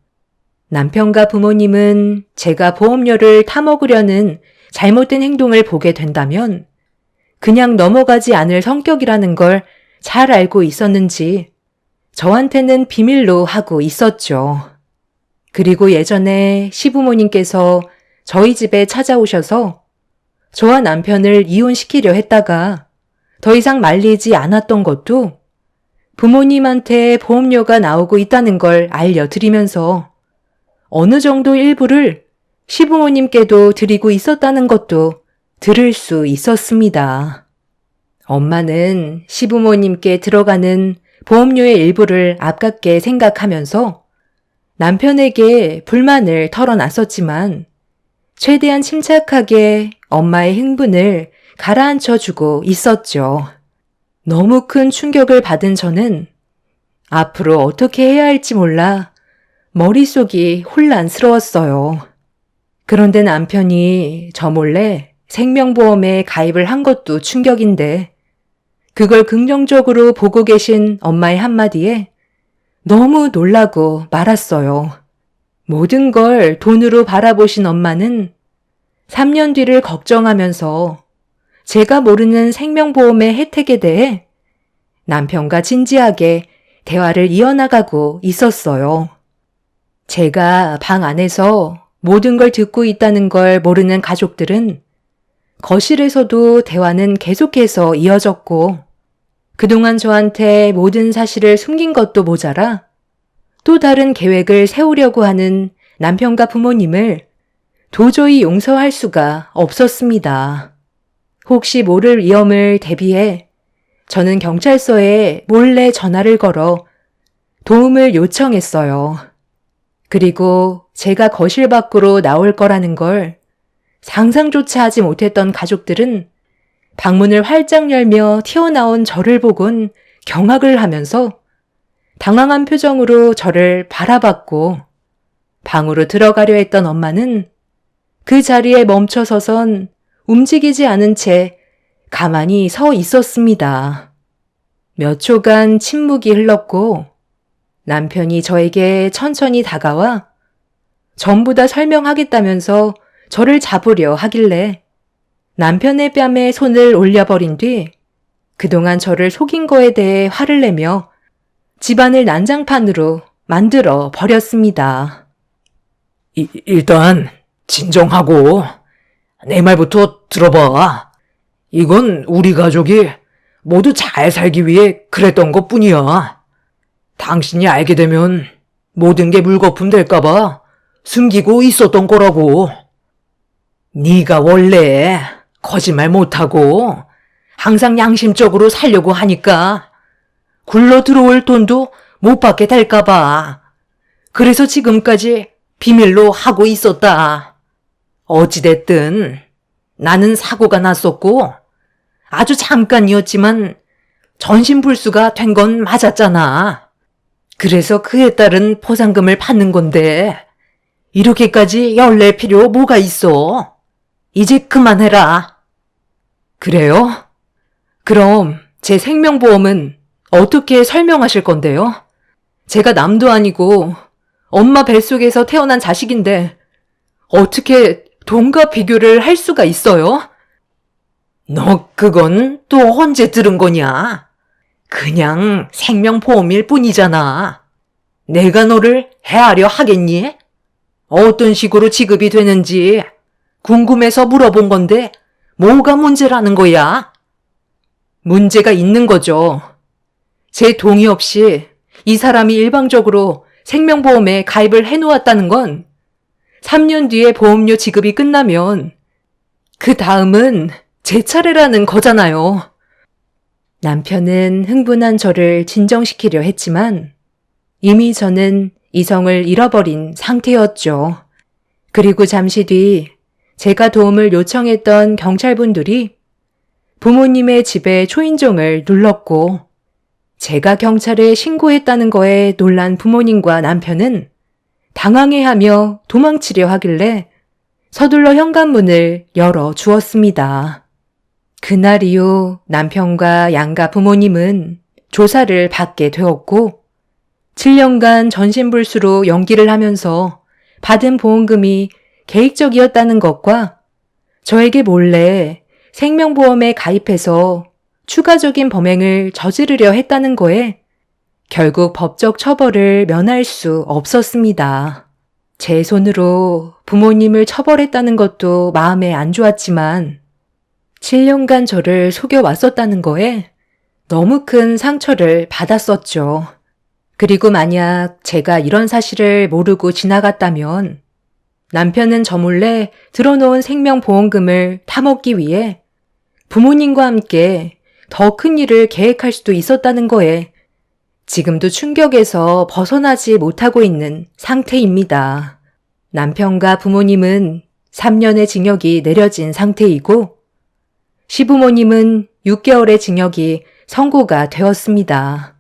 남편과 부모님은 제가 보험료를 타먹으려는 잘못된 행동을 보게 된다면 그냥 넘어가지 않을 성격이라는 걸 잘 알고 있었는지 저한테는 비밀로 하고 있었죠. 그리고 예전에 시부모님께서 저희 집에 찾아오셔서 저와 남편을 이혼시키려 했다가 더 이상 말리지 않았던 것도 부모님한테 보험료가 나오고 있다는 걸 알려드리면서 어느 정도 일부를 시부모님께도 드리고 있었다는 것도 들을 수 있었습니다. 엄마는 시부모님께 들어가는 보험료의 일부를 아깝게 생각하면서 남편에게 불만을 털어놨었지만 최대한 침착하게 엄마의 흥분을 가라앉혀주고 있었죠. 너무 큰 충격을 받은 저는 앞으로 어떻게 해야 할지 몰라 머릿속이 혼란스러웠어요. 그런데 남편이 저 몰래 생명보험에 가입을 한 것도 충격인데 그걸 긍정적으로 보고 계신 엄마의 한마디에 너무 놀라고 말았어요. 모든 걸 돈으로 바라보신 엄마는 3년 뒤를 걱정하면서 제가 모르는 생명보험의 혜택에 대해 남편과 진지하게 대화를 이어나가고 있었어요. 제가 방 안에서 모든 걸 듣고 있다는 걸 모르는 가족들은 거실에서도 대화는 계속해서 이어졌고, 그동안 저한테 모든 사실을 숨긴 것도 모자라 또 다른 계획을 세우려고 하는 남편과 부모님을 도저히 용서할 수가 없었습니다. 혹시 모를 위험을 대비해 저는 경찰서에 몰래 전화를 걸어 도움을 요청했어요. 그리고 제가 거실 밖으로 나올 거라는 걸 상상조차 하지 못했던 가족들은 방문을 활짝 열며 튀어나온 저를 보곤 경악을 하면서 당황한 표정으로 저를 바라봤고, 방으로 들어가려 했던 엄마는 그 자리에 멈춰서선 움직이지 않은 채 가만히 서 있었습니다. 몇 초간 침묵이 흘렀고 남편이 저에게 천천히 다가와 전부 다 설명하겠다면서 저를 잡으려 하길래 남편의 뺨에 손을 올려버린 뒤 그동안 저를 속인 거에 대해 화를 내며 집안을 난장판으로 만들어 버렸습니다. 일단 진정하고 내 말부터 들어봐. 이건 우리 가족이 모두 잘 살기 위해 그랬던 것뿐이야. 당신이 알게 되면 모든 게 물거품 될까봐 숨기고 있었던 거라고. 네가 원래 거짓말 못하고 항상 양심적으로 살려고 하니까 굴러 들어올 돈도 못 받게 될까봐. 그래서 지금까지 비밀로 하고 있었다. 어찌됐든 나는 사고가 났었고 아주 잠깐이었지만 전신불수가 된 건 맞았잖아. 그래서 그에 따른 포상금을 받는 건데 이렇게까지 열낼 필요 뭐가 있어? 이제 그만해라. 그래요? 그럼 제 생명보험은 어떻게 설명하실 건데요? 제가 남도 아니고 엄마 뱃속에서 태어난 자식인데 어떻게 돈과 비교를 할 수가 있어요? 너 그건 또 언제 들은 거냐? 그냥 생명보험일 뿐이잖아. 내가 너를 헤아려 하겠니? 어떤 식으로 지급이 되는지 궁금해서 물어본 건데 뭐가 문제라는 거야? 문제가 있는 거죠. 제 동의 없이 이 사람이 일방적으로 생명보험에 가입을 해놓았다는 건 3년 뒤에 보험료 지급이 끝나면 그 다음은 제 차례라는 거잖아요. 남편은 흥분한 저를 진정시키려 했지만 이미 저는 이성을 잃어버린 상태였죠. 그리고 잠시 뒤 제가 도움을 요청했던 경찰분들이 부모님의 집에 초인종을 눌렀고 제가 경찰에 신고했다는 거에 놀란 부모님과 남편은 당황해하며 도망치려 하길래 서둘러 현관문을 열어 주었습니다. 그날 이후 남편과 양가 부모님은 조사를 받게 되었고 7년간 전신불수로 연기를 하면서 받은 보험금이 계획적이었다는 것과 저에게 몰래 생명보험에 가입해서 추가적인 범행을 저지르려 했다는 거에 결국 법적 처벌을 면할 수 없었습니다. 제 손으로 부모님을 처벌했다는 것도 마음에 안 좋았지만 7년간 저를 속여왔었다는 거에 너무 큰 상처를 받았었죠. 그리고 만약 제가 이런 사실을 모르고 지나갔다면 남편은 저 몰래 들어놓은 생명보험금을 타먹기 위해 부모님과 함께 더 큰 일을 계획할 수도 있었다는 거에 지금도 충격에서 벗어나지 못하고 있는 상태입니다. 남편과 부모님은 3년의 징역이 내려진 상태이고 시부모님은 6개월의 징역이 선고가 되었습니다.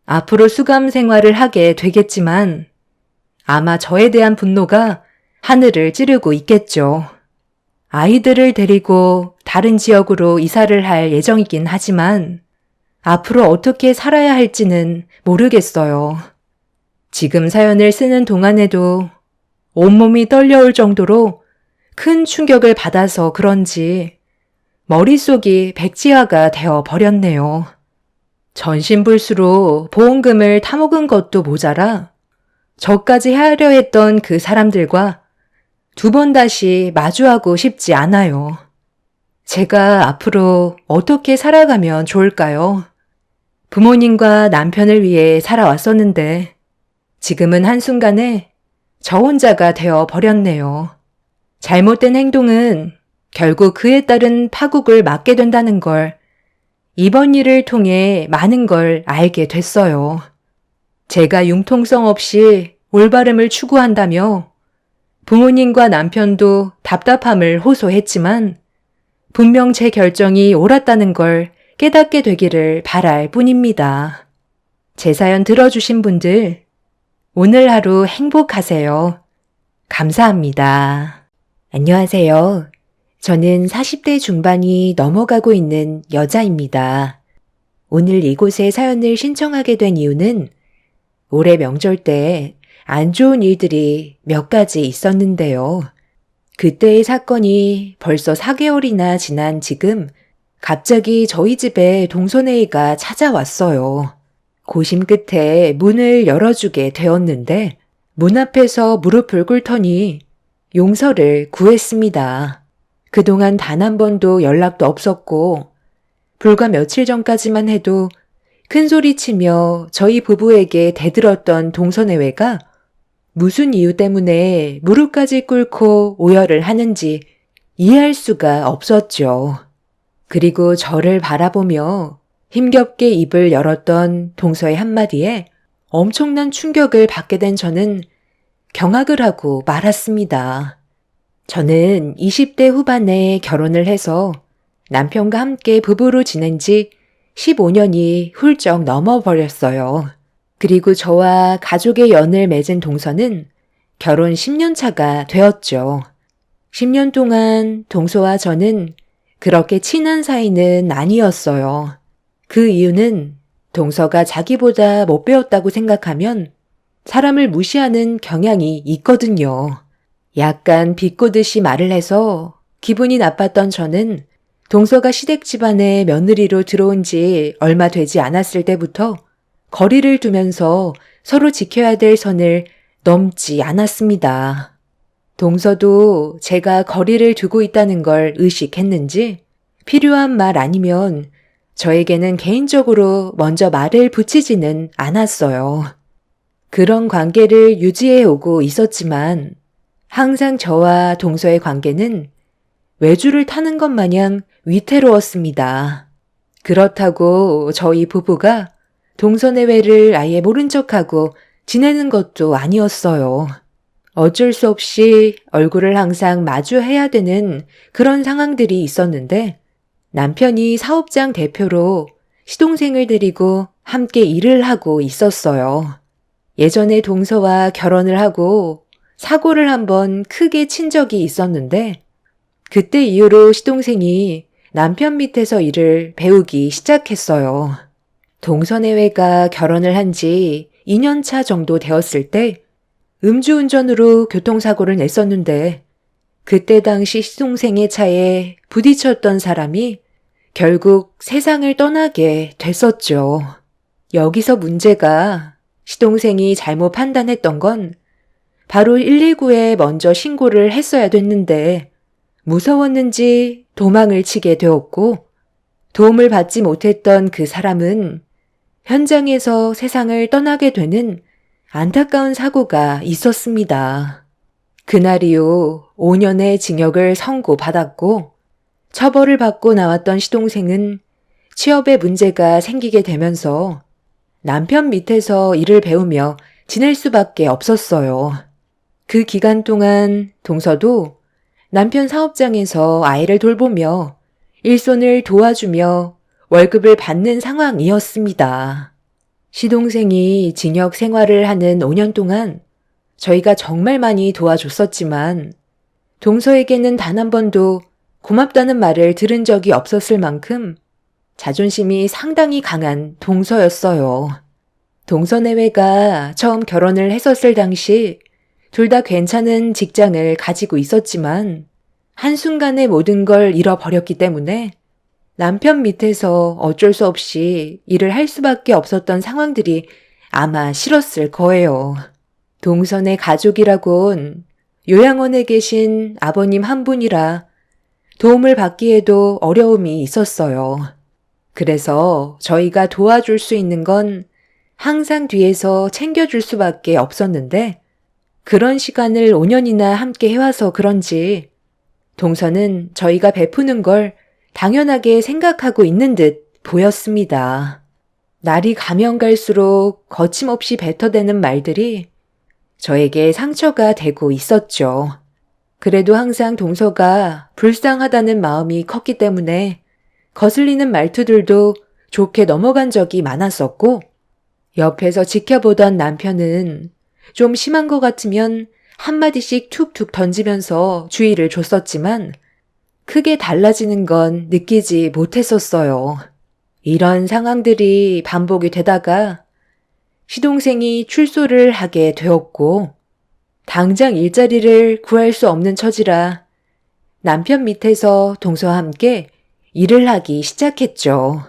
앞으로 수감 생활을 하게 되겠지만 아마 저에 대한 분노가 하늘을 찌르고 있겠죠. 아이들을 데리고 다른 지역으로 이사를 할 예정이긴 하지만 앞으로 어떻게 살아야 할지는 모르겠어요. 지금 사연을 쓰는 동안에도 온몸이 떨려올 정도로 큰 충격을 받아서 그런지 머릿속이 백지화가 되어 버렸네요. 전신불수로 보험금을 타먹은 것도 모자라 저까지 하려 했던 그 사람들과 두 번 다시 마주하고 싶지 않아요. 제가 앞으로 어떻게 살아가면 좋을까요? 부모님과 남편을 위해 살아왔었는데 지금은 한순간에 저 혼자가 되어 버렸네요. 잘못된 행동은 결국 그에 따른 파국을 맞게 된다는 걸 이번 일을 통해 많은 걸 알게 됐어요. 제가 융통성 없이 올바름을 추구한다며 부모님과 남편도 답답함을 호소했지만 분명 제 결정이 옳았다는 걸 깨닫게 되기를 바랄 뿐입니다. 제 사연 들어주신 분들, 오늘 하루 행복하세요. 감사합니다. 안녕하세요. 저는 40대 중반이 넘어가고 있는 여자입니다. 오늘 이곳에 사연을 신청하게 된 이유는 올해 명절 때 안 좋은 일들이 몇 가지 있었는데요. 그때의 사건이 벌써 4개월이나 지난 지금 갑자기 저희 집에 동선회의가 찾아왔어요. 고심 끝에 문을 열어주게 되었는데 문 앞에서 무릎을 꿇더니 용서를 구했습니다. 그동안 단 한 번도 연락도 없었고 불과 며칠 전까지만 해도 큰 소리치며 저희 부부에게 대들었던 동선회회가 무슨 이유 때문에 무릎까지 꿇고 오열을 하는지 이해할 수가 없었죠. 그리고 저를 바라보며 힘겹게 입을 열었던 동서의 한마디에 엄청난 충격을 받게 된 저는 경악을 하고 말았습니다. 저는 20대 후반에 결혼을 해서 남편과 함께 부부로 지낸 지 15년이 훌쩍 넘어버렸어요. 그리고 저와 가족의 연을 맺은 동서는 결혼 10년 차가 되었죠. 10년 동안 동서와 저는 그렇게 친한 사이는 아니었어요. 그 이유는 동서가 자기보다 못 배웠다고 생각하면 사람을 무시하는 경향이 있거든요. 약간 비꼬듯이 말을 해서 기분이 나빴던 저는 동서가 시댁 집안에 며느리로 들어온 지 얼마 되지 않았을 때부터 거리를 두면서 서로 지켜야 될 선을 넘지 않았습니다. 동서도 제가 거리를 두고 있다는 걸 의식했는지 필요한 말 아니면 저에게는 개인적으로 먼저 말을 붙이지는 않았어요. 그런 관계를 유지해 오고 있었지만 항상 저와 동서의 관계는 외주를 타는 것 마냥 위태로웠습니다. 그렇다고 저희 부부가 동서내외를 아예 모른 척하고 지내는 것도 아니었어요. 어쩔 수 없이 얼굴을 항상 마주해야 되는 그런 상황들이 있었는데 남편이 사업장 대표로 시동생을 데리고 함께 일을 하고 있었어요. 예전에 동서와 결혼을 하고 사고를 한번 크게 친 적이 있었는데 그때 이후로 시동생이 남편 밑에서 일을 배우기 시작했어요. 동서내외가 결혼을 한 지 2년 차 정도 되었을 때 음주운전으로 교통사고를 냈었는데 그때 당시 시동생의 차에 부딪혔던 사람이 결국 세상을 떠나게 됐었죠. 여기서 문제가 시동생이 잘못 판단했던 건 바로 119에 먼저 신고를 했어야 됐는데 무서웠는지 도망을 치게 되었고 도움을 받지 못했던 그 사람은 현장에서 세상을 떠나게 되는 안타까운 사고가 있었습니다. 그날 이후 5년의 징역을 선고받았고 처벌을 받고 나왔던 시동생은 취업에 문제가 생기게 되면서 남편 밑에서 일을 배우며 지낼 수밖에 없었어요. 그 기간 동안 동서도 남편 사업장에서 아이를 돌보며 일손을 도와주며 월급을 받는 상황이었습니다. 시동생이 징역 생활을 하는 5년 동안 저희가 정말 많이 도와줬었지만 동서에게는 단 한 번도 고맙다는 말을 들은 적이 없었을 만큼 자존심이 상당히 강한 동서였어요. 동서내외가 처음 결혼을 했었을 당시 둘 다 괜찮은 직장을 가지고 있었지만 한순간에 모든 걸 잃어버렸기 때문에 남편 밑에서 어쩔 수 없이 일을 할 수밖에 없었던 상황들이 아마 싫었을 거예요. 동선의 가족이라곤 요양원에 계신 아버님 한 분이라 도움을 받기에도 어려움이 있었어요. 그래서 저희가 도와줄 수 있는 건 항상 뒤에서 챙겨줄 수밖에 없었는데 그런 시간을 5년이나 함께 해와서 그런지 동서는 저희가 베푸는 걸 당연하게 생각하고 있는 듯 보였습니다. 날이 가면 갈수록 거침없이 뱉어대는 말들이 저에게 상처가 되고 있었죠. 그래도 항상 동서가 불쌍하다는 마음이 컸기 때문에 거슬리는 말투들도 좋게 넘어간 적이 많았었고 옆에서 지켜보던 남편은 좀 심한 것 같으면 한마디씩 툭툭 던지면서 주의를 줬었지만 크게 달라지는 건 느끼지 못했었어요. 이런 상황들이 반복이 되다가 시동생이 출소를 하게 되었고 당장 일자리를 구할 수 없는 처지라 남편 밑에서 동서와 함께 일을 하기 시작했죠.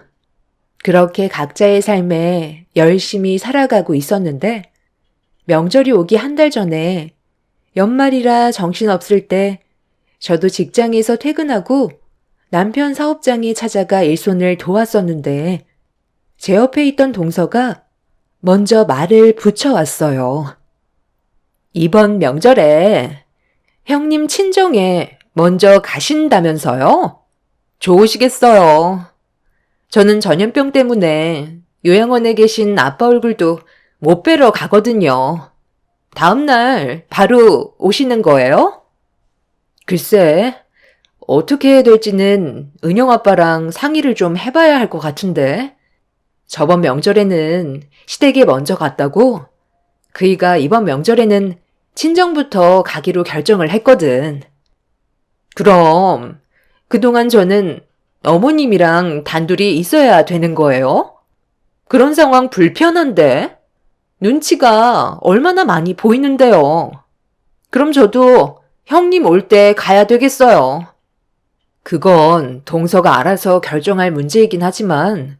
그렇게 각자의 삶에 열심히 살아가고 있었는데 명절이 오기 한 달 전에 연말이라 정신없을 때 저도 직장에서 퇴근하고 남편 사업장에 찾아가 일손을 도왔었는데 제 옆에 있던 동서가 먼저 말을 붙여왔어요. 이번 명절에 형님 친정에 먼저 가신다면서요? 좋으시겠어요. 저는 전염병 때문에 요양원에 계신 아빠 얼굴도 못 뵈러 가거든요. 다음날 바로 오시는 거예요? 글쎄, 어떻게 해야 될지는 은영 아빠랑 상의를 좀 해봐야 할 것 같은데. 저번 명절에는 시댁에 먼저 갔다고? 그이가 이번 명절에는 친정부터 가기로 결정을 했거든. 그럼 그동안 저는 어머님이랑 단둘이 있어야 되는 거예요? 그런 상황 불편한데? 눈치가 얼마나 많이 보이는데요. 그럼 저도 형님 올 때 가야 되겠어요. 그건 동서가 알아서 결정할 문제이긴 하지만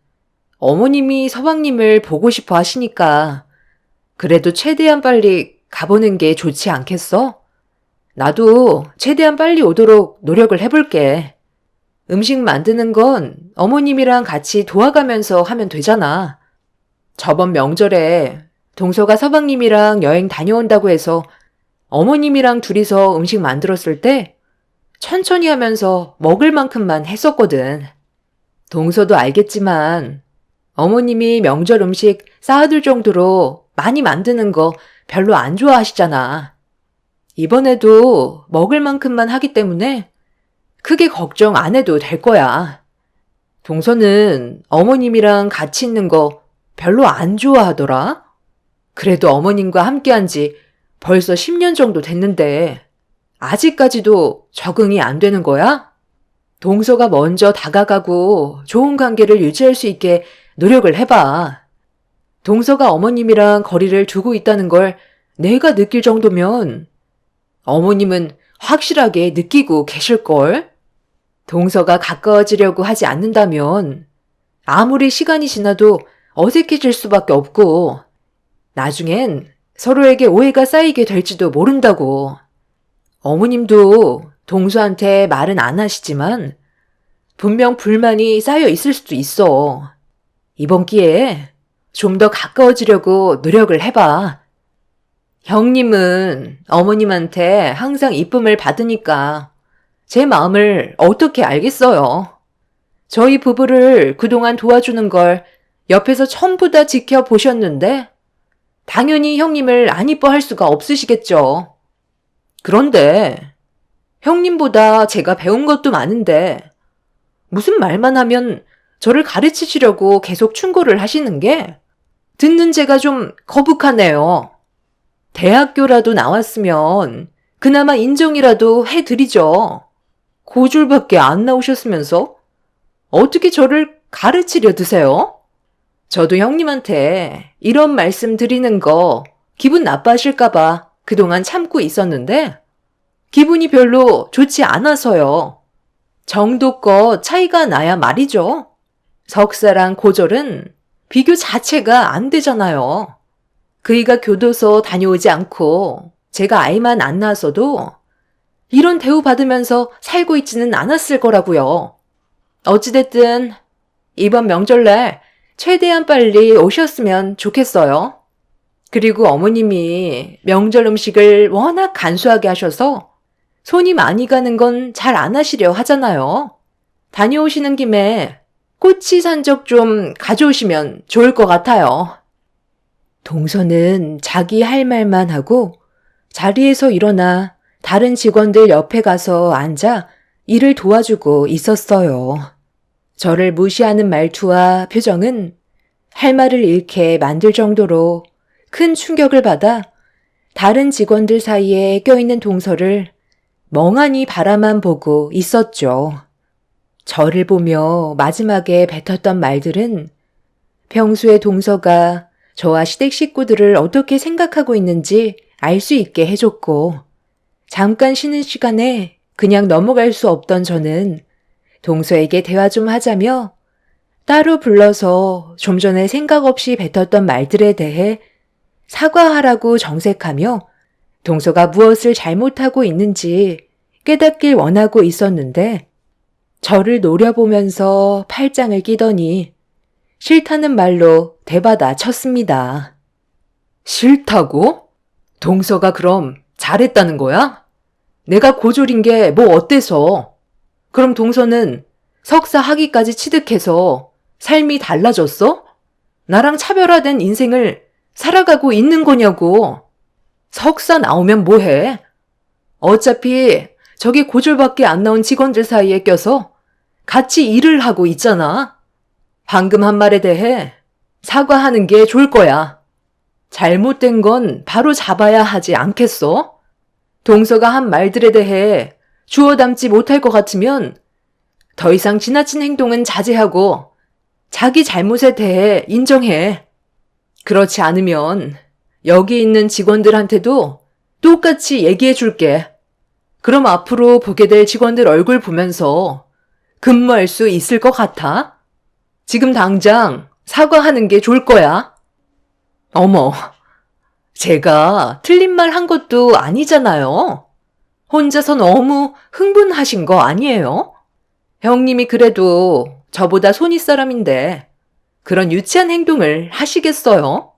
어머님이 서방님을 보고 싶어 하시니까 그래도 최대한 빨리 가보는 게 좋지 않겠어? 나도 최대한 빨리 오도록 노력을 해볼게. 음식 만드는 건 어머님이랑 같이 도와가면서 하면 되잖아. 저번 명절에 동서가 서방님이랑 여행 다녀온다고 해서 어머님이랑 둘이서 음식 만들었을 때 천천히 하면서 먹을 만큼만 했었거든. 동서도 알겠지만 어머님이 명절 음식 쌓아둘 정도로 많이 만드는 거 별로 안 좋아하시잖아. 이번에도 먹을 만큼만 하기 때문에 크게 걱정 안 해도 될 거야. 동서는 어머님이랑 같이 있는 거 별로 안 좋아하더라. 그래도 어머님과 함께한 지 벌써 10년 정도 됐는데 아직까지도 적응이 안 되는 거야? 동서가 먼저 다가가고 좋은 관계를 유지할 수 있게 노력을 해봐. 동서가 어머님이랑 거리를 두고 있다는 걸 내가 느낄 정도면 어머님은 확실하게 느끼고 계실걸? 동서가 가까워지려고 하지 않는다면 아무리 시간이 지나도 어색해질 수밖에 없고 나중엔 서로에게 오해가 쌓이게 될지도 모른다고. 어머님도 동서한테 말은 안 하시지만 분명 불만이 쌓여 있을 수도 있어. 이번 기회에 좀 더 가까워지려고 노력을 해봐. 형님은 어머님한테 항상 이쁨을 받으니까 제 마음을 어떻게 알겠어요. 저희 부부를 그동안 도와주는 걸 옆에서 전부 다 지켜보셨는데 당연히 형님을 안 이뻐할 수가 없으시겠죠. 그런데 형님보다 제가 배운 것도 많은데 무슨 말만 하면 저를 가르치시려고 계속 충고를 하시는 게 듣는 제가 좀 거북하네요. 대학교라도 나왔으면 그나마 인정이라도 해드리죠. 고졸밖에 안 나오셨으면서 어떻게 저를 가르치려 드세요? 저도 형님한테 이런 말씀 드리는 거 기분 나빠하실까봐 그동안 참고 있었는데 기분이 별로 좋지 않아서요. 정도껏 차이가 나야 말이죠. 석사랑 고졸은 비교 자체가 안 되잖아요. 그이가 교도소 다녀오지 않고 제가 아이만 안 낳았어도 이런 대우 받으면서 살고 있지는 않았을 거라고요. 어찌됐든 이번 명절날 최대한 빨리 오셨으면 좋겠어요. 그리고 어머님이 명절 음식을 워낙 간소하게 하셔서 손이 많이 가는 건 잘 안 하시려 하잖아요. 다녀오시는 김에 꼬치 산적 좀 가져오시면 좋을 것 같아요. 동서는 자기 할 말만 하고 자리에서 일어나 다른 직원들 옆에 가서 앉아 일을 도와주고 있었어요. 저를 무시하는 말투와 표정은 할 말을 잃게 만들 정도로 큰 충격을 받아 다른 직원들 사이에 껴있는 동서를 멍하니 바라만 보고 있었죠. 저를 보며 마지막에 뱉었던 말들은 평소에 동서가 저와 시댁 식구들을 어떻게 생각하고 있는지 알 수 있게 해줬고, 잠깐 쉬는 시간에 그냥 넘어갈 수 없던 저는 동서에게 대화 좀 하자며 따로 불러서 좀 전에 생각 없이 뱉었던 말들에 대해 사과하라고 정색하며 동서가 무엇을 잘못하고 있는지 깨닫길 원하고 있었는데 저를 노려보면서 팔짱을 끼더니 싫다는 말로 대받아 쳤습니다. 싫다고? 동서가 그럼 잘했다는 거야? 내가 고졸인 게 뭐 어때서? 그럼 동서는 석사 학위까지 취득해서 삶이 달라졌어? 나랑 차별화된 인생을 살아가고 있는 거냐고. 석사 나오면 뭐해? 어차피 저기 고졸밖에 안 나온 직원들 사이에 껴서 같이 일을 하고 있잖아. 방금 한 말에 대해 사과하는 게 좋을 거야. 잘못된 건 바로 잡아야 하지 않겠어? 동서가 한 말들에 대해 주워 담지 못할 것 같으면 더 이상 지나친 행동은 자제하고 자기 잘못에 대해 인정해. 그렇지 않으면 여기 있는 직원들한테도 똑같이 얘기해 줄게. 그럼 앞으로 보게 될 직원들 얼굴 보면서 근무할 수 있을 것 같아? 지금 당장 사과하는 게 좋을 거야. 어머, 제가 틀린 말 한 것도 아니잖아요. 혼자서 너무 흥분하신 거 아니에요? 형님이 그래도 저보다 손윗 사람인데 그런 유치한 행동을 하시겠어요?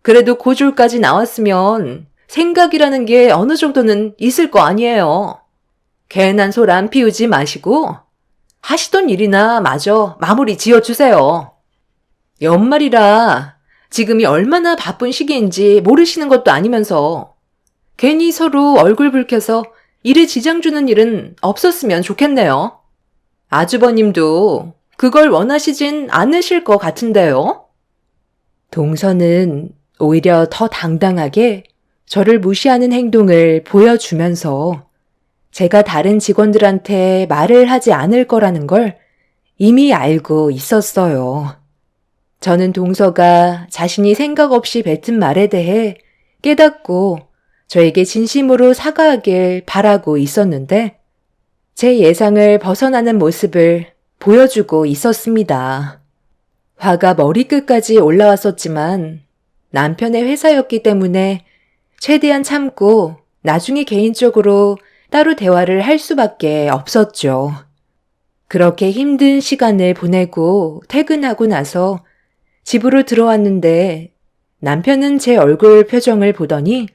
그래도 고졸까지 나왔으면 생각이라는 게 어느 정도는 있을 거 아니에요. 괜한 소리 안 피우지 마시고 하시던 일이나 마저 마무리 지어주세요. 연말이라 지금이 얼마나 바쁜 시기인지 모르시는 것도 아니면서 괜히 서로 얼굴 붉혀서 일에 지장 주는 일은 없었으면 좋겠네요. 아주버님도 그걸 원하시진 않으실 것 같은데요. 동서는 오히려 더 당당하게 저를 무시하는 행동을 보여주면서 제가 다른 직원들한테 말을 하지 않을 거라는 걸 이미 알고 있었어요. 저는 동서가 자신이 생각 없이 뱉은 말에 대해 깨닫고 저에게 진심으로 사과하길 바라고 있었는데 제 예상을 벗어나는 모습을 보여주고 있었습니다. 화가 머리끝까지 올라왔었지만 남편의 회사였기 때문에 최대한 참고 나중에 개인적으로 따로 대화를 할 수밖에 없었죠. 그렇게 힘든 시간을 보내고 퇴근하고 나서 집으로 들어왔는데 남편은 제 얼굴 표정을 보더니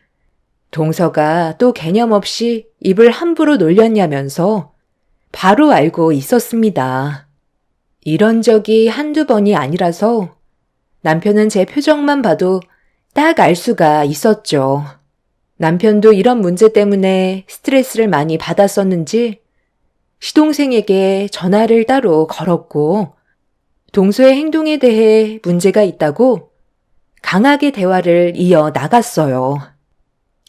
동서가 또 개념 없이 입을 함부로 놀렸냐면서 바로 알고 있었습니다. 이런 적이 한두 번이 아니라서 남편은 제 표정만 봐도 딱 알 수가 있었죠. 남편도 이런 문제 때문에 스트레스를 많이 받았었는지 시동생에게 전화를 따로 걸었고 동서의 행동에 대해 문제가 있다고 강하게 대화를 이어 나갔어요.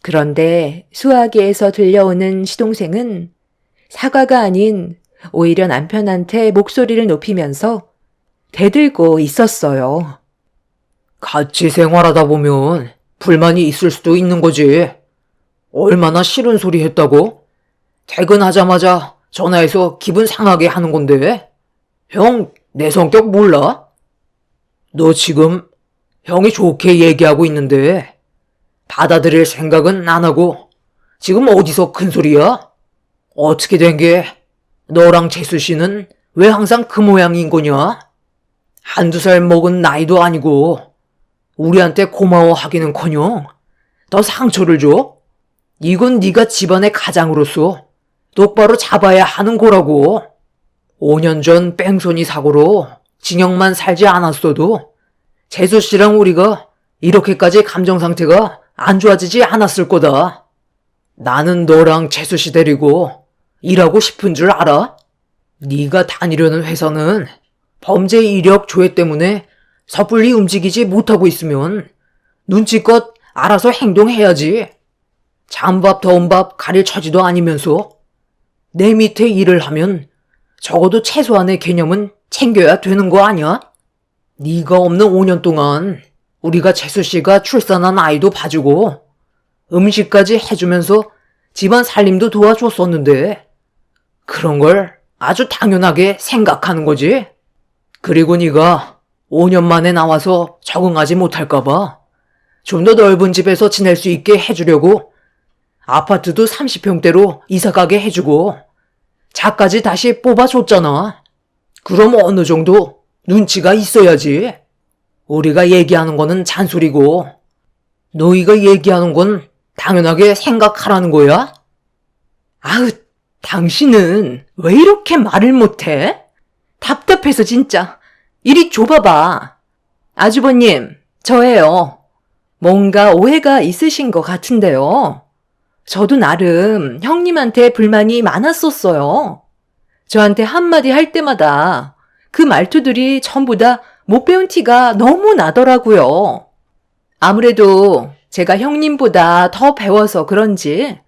그런데 수화기에서 들려오는 시동생은 사과가 아닌 오히려 남편한테 목소리를 높이면서 대들고 있었어요. 같이 생활하다 보면 불만이 있을 수도 있는 거지. 얼마나 싫은 소리 했다고? 퇴근하자마자 전화해서 기분 상하게 하는 건데. 형, 내 성격 몰라? 너 지금 형이 좋게 얘기하고 있는데 받아들일 생각은 안 하고 지금 어디서 큰 소리야? 어떻게 된 게 너랑 재수 씨는 왜 항상 그 모양인 거냐? 한두 살 먹은 나이도 아니고 우리한테 고마워하기는커녕 더 상처를 줘? 이건 네가 집안의 가장으로서 똑바로 잡아야 하는 거라고. 5년 전 뺑소니 사고로 징역만 살지 않았어도 재수 씨랑 우리가 이렇게까지 감정 상태가 안 좋아지지 않았을 거다. 나는 너랑 재수 씨 데리고 일하고 싶은 줄 알아? 네가 다니려는 회사는 범죄 이력 조회 때문에 섣불리 움직이지 못하고 있으면 눈치껏 알아서 행동해야지. 잔밥 더운 밥 가릴 처지도 아니면서 내 밑에 일을 하면 적어도 최소한의 개념은 챙겨야 되는 거 아니야? 네가 없는 5년 동안 우리가 재수 씨가 출산한 아이도 봐주고 음식까지 해주면서 집안 살림도 도와줬었는데 그런 걸 아주 당연하게 생각하는 거지. 그리고 네가 5년 만에 나와서 적응하지 못할까봐 좀 더 넓은 집에서 지낼 수 있게 해주려고 아파트도 30평대로 이사가게 해주고 차까지 다시 뽑아줬잖아. 그럼 어느 정도 눈치가 있어야지. 우리가 얘기하는 거는 잔소리고 너희가 얘기하는 건 당연하게 생각하라는 거야? 아우, 당신은 왜 이렇게 말을 못해? 답답해서 진짜. 이리 줘봐봐. 아주버님, 저예요. 뭔가 오해가 있으신 것 같은데요. 저도 나름 형님한테 불만이 많았었어요. 저한테 한마디 할 때마다 그 말투들이 전부 다 못 배운 티가 너무 나더라고요. 아무래도 제가 형님보다 더 배워서 그런지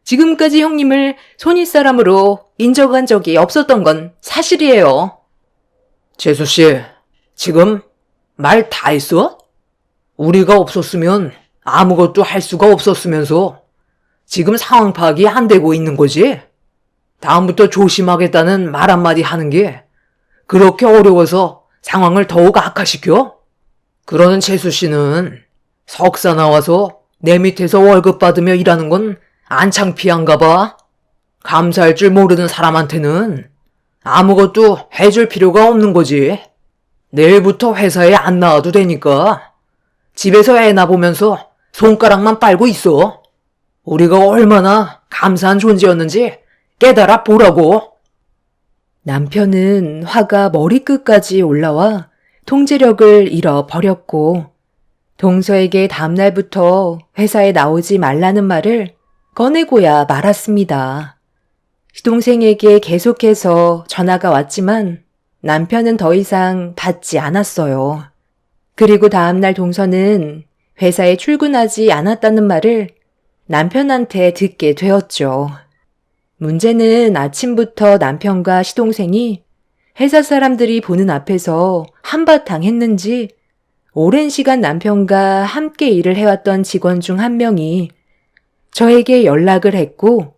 지금까지 형님을 손윗사람으로 인정한 적이 없었던 건 사실이에요. 재수 씨, 지금 말 다 했어? 우리가 없었으면 아무것도 할 수가 없었으면서 지금 상황 파악이 안 되고 있는 거지? 다음부터 조심하겠다는 말 한마디 하는 게 그렇게 어려워서 상황을 더욱 악화시켜? 그러는 재수 씨는 석사 나와서 내 밑에서 월급 받으며 일하는 건 안 창피한가 봐. 감사할 줄 모르는 사람한테는 아무것도 해줄 필요가 없는 거지. 내일부터 회사에 안 나와도 되니까 집에서 애나 보면서 손가락만 빨고 있어. 우리가 얼마나 감사한 존재였는지 깨달아 보라고. 남편은 화가 머리끝까지 올라와 통제력을 잃어버렸고 동서에게 다음날부터 회사에 나오지 말라는 말을 꺼내고야 말았습니다. 시동생에게 계속해서 전화가 왔지만 남편은 더 이상 받지 않았어요. 그리고 다음날 동서는 회사에 출근하지 않았다는 말을 남편한테 듣게 되었죠. 문제는 아침부터 남편과 시동생이 회사 사람들이 보는 앞에서 한바탕 했는지 오랜 시간 남편과 함께 일을 해왔던 직원 중 한 명이 저에게 연락을 했고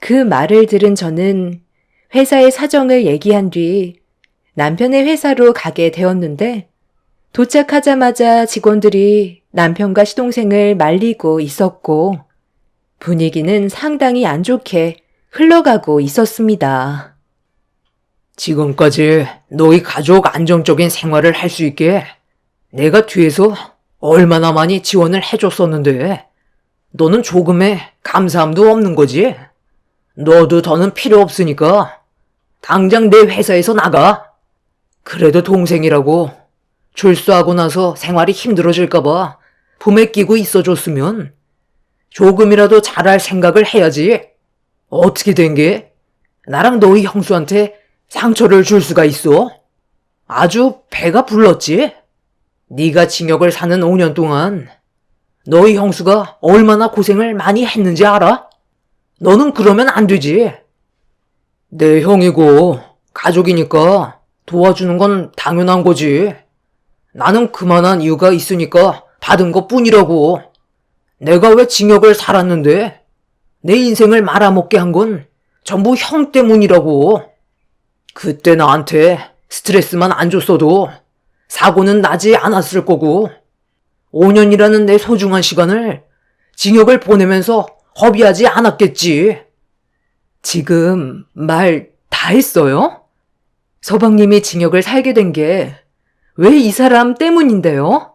그 말을 들은 저는 회사의 사정을 얘기한 뒤 남편의 회사로 가게 되었는데 도착하자마자 직원들이 남편과 시동생을 말리고 있었고 분위기는 상당히 안 좋게 흘러가고 있었습니다. 지금까지 너희 가족 안정적인 생활을 할 수 있게 내가 뒤에서 얼마나 많이 지원을 해줬었는데 너는 조금의 감사함도 없는 거지? 너도 더는 필요 없으니까 당장 내 회사에서 나가. 그래도 동생이라고 출소하고 나서 생활이 힘들어질까봐 품에 끼고 있어줬으면 조금이라도 잘할 생각을 해야지. 어떻게 된 게 나랑 너희 형수한테 상처를 줄 수가 있어? 아주 배가 불렀지? 네가 징역을 사는 5년 동안 너희 형수가 얼마나 고생을 많이 했는지 알아? 너는 그러면 안 되지. 내 형이고 가족이니까 도와주는 건 당연한 거지. 나는 그만한 이유가 있으니까 받은 것 뿐이라고. 내가 왜 징역을 살았는데? 내 인생을 말아먹게 한 건 전부 형 때문이라고. 그때 나한테 스트레스만 안 줬어도 사고는 나지 않았을 거고, 5년이라는 내 소중한 시간을 징역을 보내면서 허비하지 않았겠지. 지금 말 다 했어요? 서방님이 징역을 살게 된 게 왜 이 사람 때문인데요?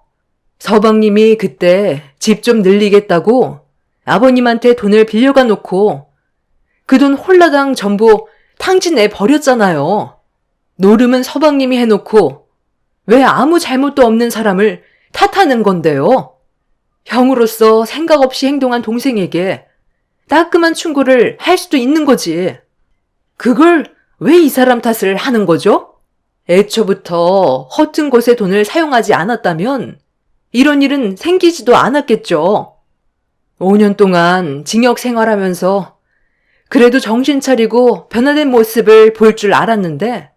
서방님이 그때 집 좀 늘리겠다고 아버님한테 돈을 빌려가 놓고 그 돈 홀라당 전부 탕진해 버렸잖아요. 노름은 서방님이 해놓고 왜 아무 잘못도 없는 사람을 탓하는 건데요? 형으로서 생각 없이 행동한 동생에게 따끔한 충고를 할 수도 있는 거지. 그걸 왜 이 사람 탓을 하는 거죠? 애초부터 허튼 곳에 돈을 사용하지 않았다면 이런 일은 생기지도 않았겠죠. 5년 동안 징역 생활하면서 그래도 정신 차리고 변화된 모습을 볼 줄 알았는데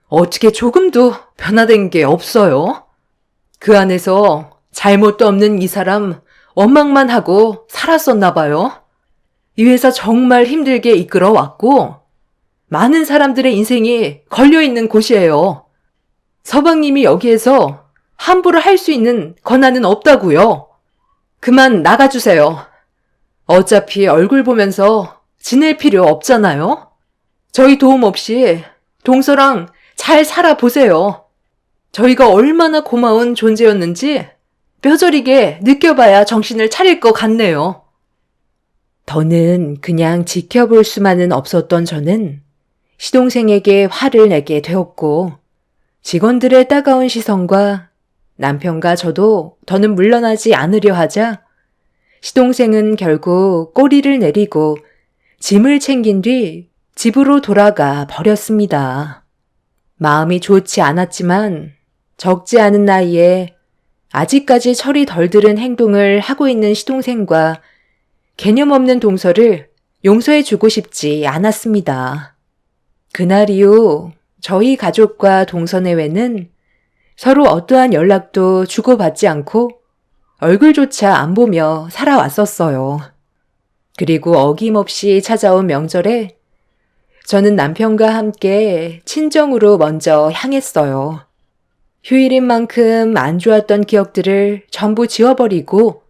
어떻게 조금도 변화된 게 없어요? 그 안에서 잘못도 없는 이 사람 원망만 하고 살았었나 봐요. 이 회사 정말 힘들게 이끌어 왔고 많은 사람들의 인생이 걸려있는 곳이에요. 서방님이 여기에서 함부로 할 수 있는 권한은 없다고요. 그만 나가주세요. 어차피 얼굴 보면서 지낼 필요 없잖아요. 저희 도움 없이 동서랑 잘 살아보세요. 저희가 얼마나 고마운 존재였는지 뼈저리게 느껴봐야 정신을 차릴 것 같네요. 더는 그냥 지켜볼 수만은 없었던 저는 시동생에게 화를 내게 되었고 직원들의 따가운 시선과 남편과 저도 더는 물러나지 않으려 하자 시동생은 결국 꼬리를 내리고 짐을 챙긴 뒤 집으로 돌아가 버렸습니다. 마음이 좋지 않았지만 적지 않은 나이에 아직까지 철이 덜 들은 행동을 하고 있는 시동생과 개념 없는 동서를 용서해주고 싶지 않았습니다. 그날 이후 저희 가족과 동서내외는 서로 어떠한 연락도 주고받지 않고 얼굴조차 안 보며 살아왔었어요. 그리고 어김없이 찾아온 명절에 저는 남편과 함께 친정으로 먼저 향했어요. 휴일인 만큼 안 좋았던 기억들을 전부 지워버리고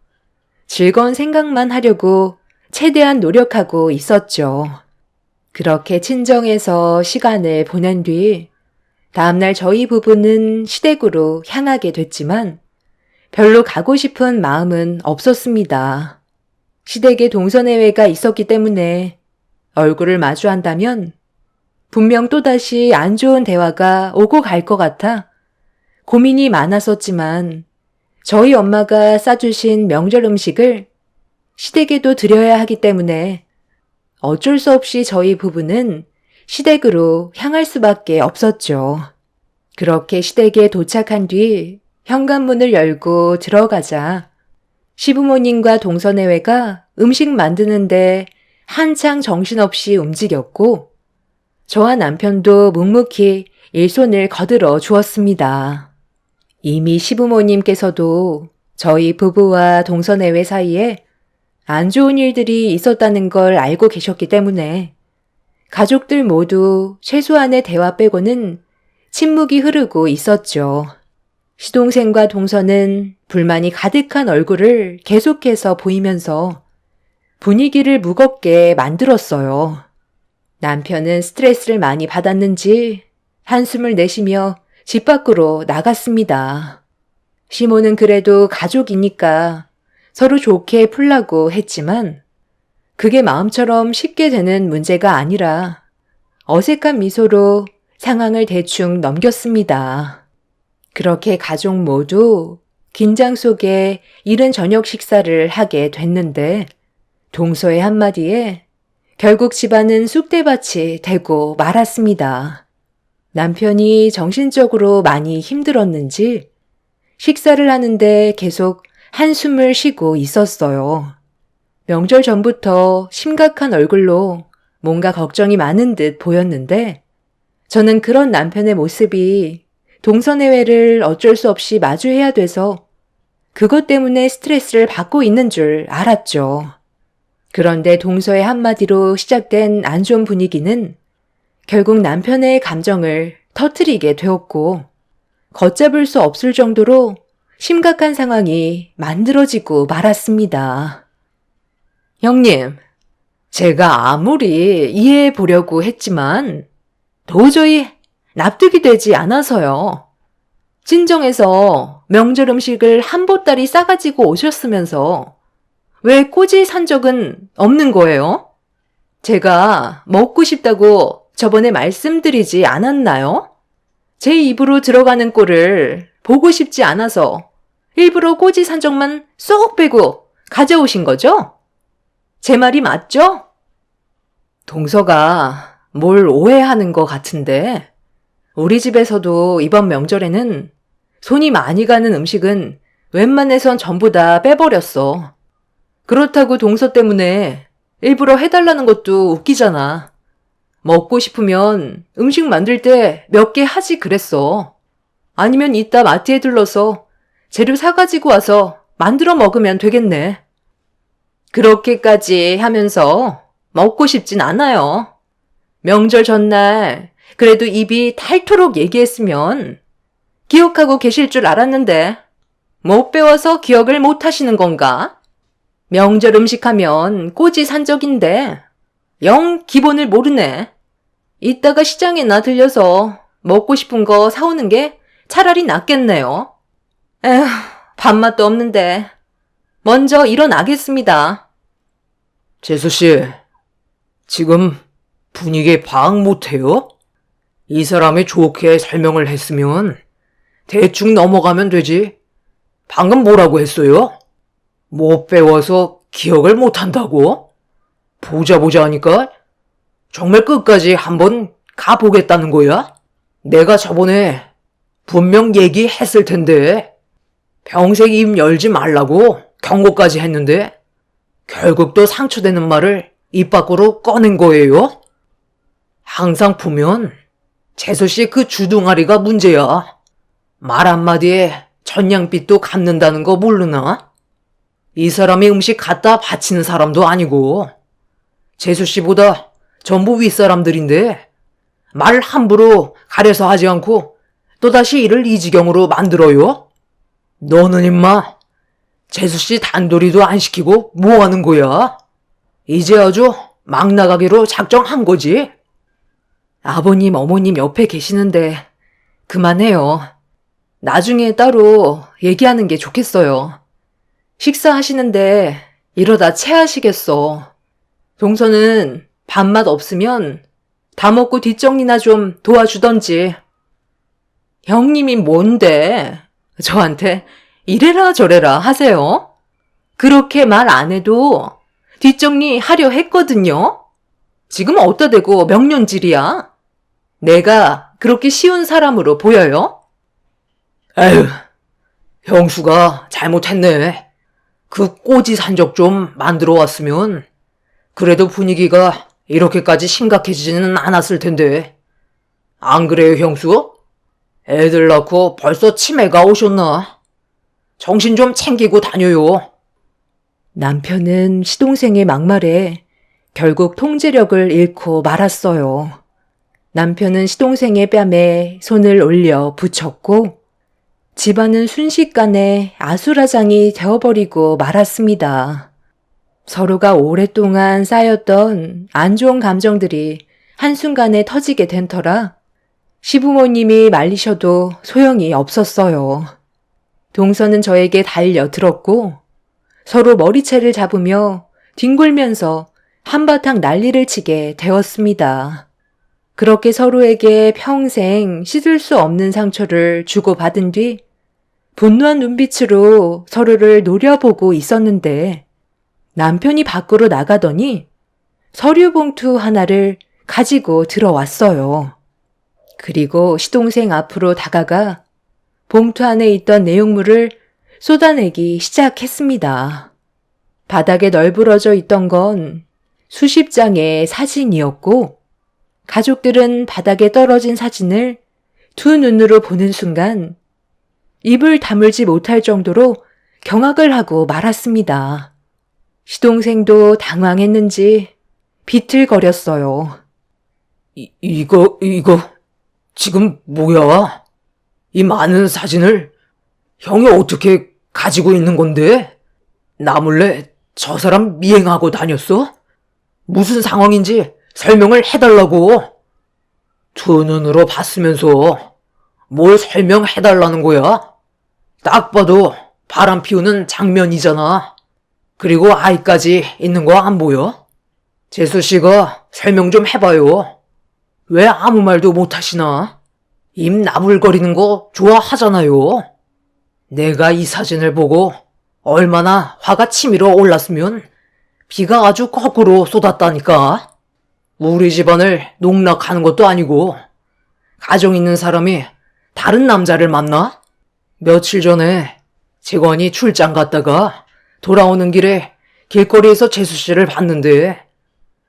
즐거운 생각만 하려고 최대한 노력하고 있었죠. 그렇게 친정에서 시간을 보낸 뒤 다음날 저희 부부는 시댁으로 향하게 됐지만 별로 가고 싶은 마음은 없었습니다. 시댁에 동서내외가 있었기 때문에 얼굴을 마주한다면 분명 또다시 안 좋은 대화가 오고 갈 것 같아 고민이 많았었지만 저희 엄마가 싸주신 명절 음식을 시댁에도 드려야 하기 때문에 어쩔 수 없이 저희 부부는 시댁으로 향할 수밖에 없었죠. 그렇게 시댁에 도착한 뒤 현관문을 열고 들어가자 시부모님과 동서내외가 음식 만드는데 한창 정신없이 움직였고 저와 남편도 묵묵히 일손을 거들어 주었습니다. 이미 시부모님께서도 저희 부부와 동서내외 사이에 안 좋은 일들이 있었다는 걸 알고 계셨기 때문에 가족들 모두 최소한의 대화 빼고는 침묵이 흐르고 있었죠. 시동생과 동서는 불만이 가득한 얼굴을 계속해서 보이면서 분위기를 무겁게 만들었어요. 남편은 스트레스를 많이 받았는지 한숨을 내쉬며 집 밖으로 나갔습니다. 시모는 그래도 가족이니까 서로 좋게 풀라고 했지만 그게 마음처럼 쉽게 되는 문제가 아니라 어색한 미소로 상황을 대충 넘겼습니다. 그렇게 가족 모두 긴장 속에 이른 저녁 식사를 하게 됐는데 동서의 한마디에 결국 집안은 쑥대밭이 되고 말았습니다. 남편이 정신적으로 많이 힘들었는지 식사를 하는데 계속 한숨을 쉬고 있었어요. 명절 전부터 심각한 얼굴로 뭔가 걱정이 많은 듯 보였는데 저는 그런 남편의 모습이 동서내외를 어쩔 수 없이 마주해야 돼서 그것 때문에 스트레스를 받고 있는 줄 알았죠. 그런데 동서의 한마디로 시작된 안 좋은 분위기는 결국 남편의 감정을 터뜨리게 되었고 걷잡을 수 없을 정도로 심각한 상황이 만들어지고 말았습니다. 형님, 제가 아무리 이해해 보려고 했지만 도저히 납득이 되지 않아서요. 친정에서 명절 음식을 한 보따리 싸가지고 오셨으면서 왜 꼬지 산 적은 없는 거예요? 제가 먹고 싶다고 저번에 말씀드리지 않았나요? 제 입으로 들어가는 꼴을 보고 싶지 않아서 일부러 꼬지 산 적만 쏙 빼고 가져오신 거죠? 제 말이 맞죠? 동서가 뭘 오해하는 것 같은데 우리 집에서도 이번 명절에는 손이 많이 가는 음식은 웬만해선 전부 다 빼버렸어. 그렇다고 동서 때문에 일부러 해달라는 것도 웃기잖아. 먹고 싶으면 음식 만들 때 몇 개 하지 그랬어. 아니면 이따 마트에 들러서 재료 사가지고 와서 만들어 먹으면 되겠네. 그렇게까지 하면서 먹고 싶진 않아요. 명절 전날 그래도 입이 닳도록 얘기했으면 기억하고 계실 줄 알았는데 못 배워서 기억을 못 하시는 건가? 명절 음식하면 꼬지 산적인데 영 기본을 모르네. 이따가 시장에나 들려서 먹고 싶은 거 사오는 게 차라리 낫겠네요. 에휴, 밥맛도 없는데 먼저 일어나겠습니다. 재수씨, 지금 분위기에 파악 못해요? 이 사람이 좋게 설명을 했으면 대충 넘어가면 되지. 방금 뭐라고 했어요? 못 배워서 기억을 못한다고? 보자 하니까 정말 끝까지 한번 가보겠다는 거야? 내가 저번에 분명 얘기했을 텐데 평생 입 열지 말라고 경고까지 했는데 결국 또 상처되는 말을 입 밖으로 꺼낸 거예요? 항상 보면 재수씨 그 주둥아리가 문제야. 말 한마디에 전냥빛도 갚는다는 거 모르나? 이 사람이 음식 갖다 바치는 사람도 아니고 재수씨보다 전부 윗사람들인데 말 함부로 가려서 하지 않고 또다시 일을 이 지경으로 만들어요? 너는 임마 재수씨 단도리도 안 시키고 뭐 하는 거야? 이제 아주 막 나가기로 작정한 거지? 아버님, 어머님 옆에 계시는데 그만해요. 나중에 따로 얘기하는 게 좋겠어요. 식사하시는데 이러다 체하시겠어. 동서는 밥맛 없으면 다 먹고 뒷정리나 좀 도와주던지. 형님이 뭔데 저한테 이래라 저래라 하세요? 그렇게 말 안 해도 뒷정리 하려 했거든요. 지금 어디다 대고 명륜질이야? 내가 그렇게 쉬운 사람으로 보여요? 에휴, 형수가 잘못했네. 그 꼬지 산적 좀 만들어 왔으면 그래도 분위기가 이렇게까지 심각해지지는 않았을 텐데. 안 그래요, 형수? 애들 낳고 벌써 치매가 오셨나? 정신 좀 챙기고 다녀요. 남편은 시동생의 막말에 결국 통제력을 잃고 말았어요. 남편은 시동생의 뺨에 손을 올려 붙였고 집안은 순식간에 아수라장이 되어버리고 말았습니다. 서로가 오랫동안 쌓였던 안 좋은 감정들이 한순간에 터지게 된 터라 시부모님이 말리셔도 소용이 없었어요. 동서는 저에게 달려들었고 서로 머리채를 잡으며 뒹굴면서 한바탕 난리를 치게 되었습니다. 그렇게 서로에게 평생 씻을 수 없는 상처를 주고받은 뒤 분노한 눈빛으로 서로를 노려보고 있었는데 남편이 밖으로 나가더니 서류 봉투 하나를 가지고 들어왔어요. 그리고 시동생 앞으로 다가가 봉투 안에 있던 내용물을 쏟아내기 시작했습니다. 바닥에 널브러져 있던 건 수십 장의 사진이었고 가족들은 바닥에 떨어진 사진을 두 눈으로 보는 순간 입을 다물지 못할 정도로 경악을 하고 말았습니다. 시동생도 당황했는지 비틀거렸어요. 이거, 지금 뭐야? 이 많은 사진을 형이 어떻게 가지고 있는 건데? 나 몰래 저 사람 미행하고 다녔어? 무슨 상황인지 설명을 해달라고. 두 눈으로 봤으면서 뭘 설명해달라는 거야? 딱 봐도 바람 피우는 장면이잖아. 그리고 아이까지 있는 거 안 보여? 재수 씨가 설명 좀 해봐요. 왜 아무 말도 못 하시나? 입 나불거리는 거 좋아하잖아요. 내가 이 사진을 보고 얼마나 화가 치밀어 올랐으면 비가 아주 거꾸로 쏟았다니까. 우리 집안을 농락하는 것도 아니고 가정 있는 사람이 다른 남자를 만나? 며칠 전에 직원이 출장 갔다가 돌아오는 길에 길거리에서 재수 씨를 봤는데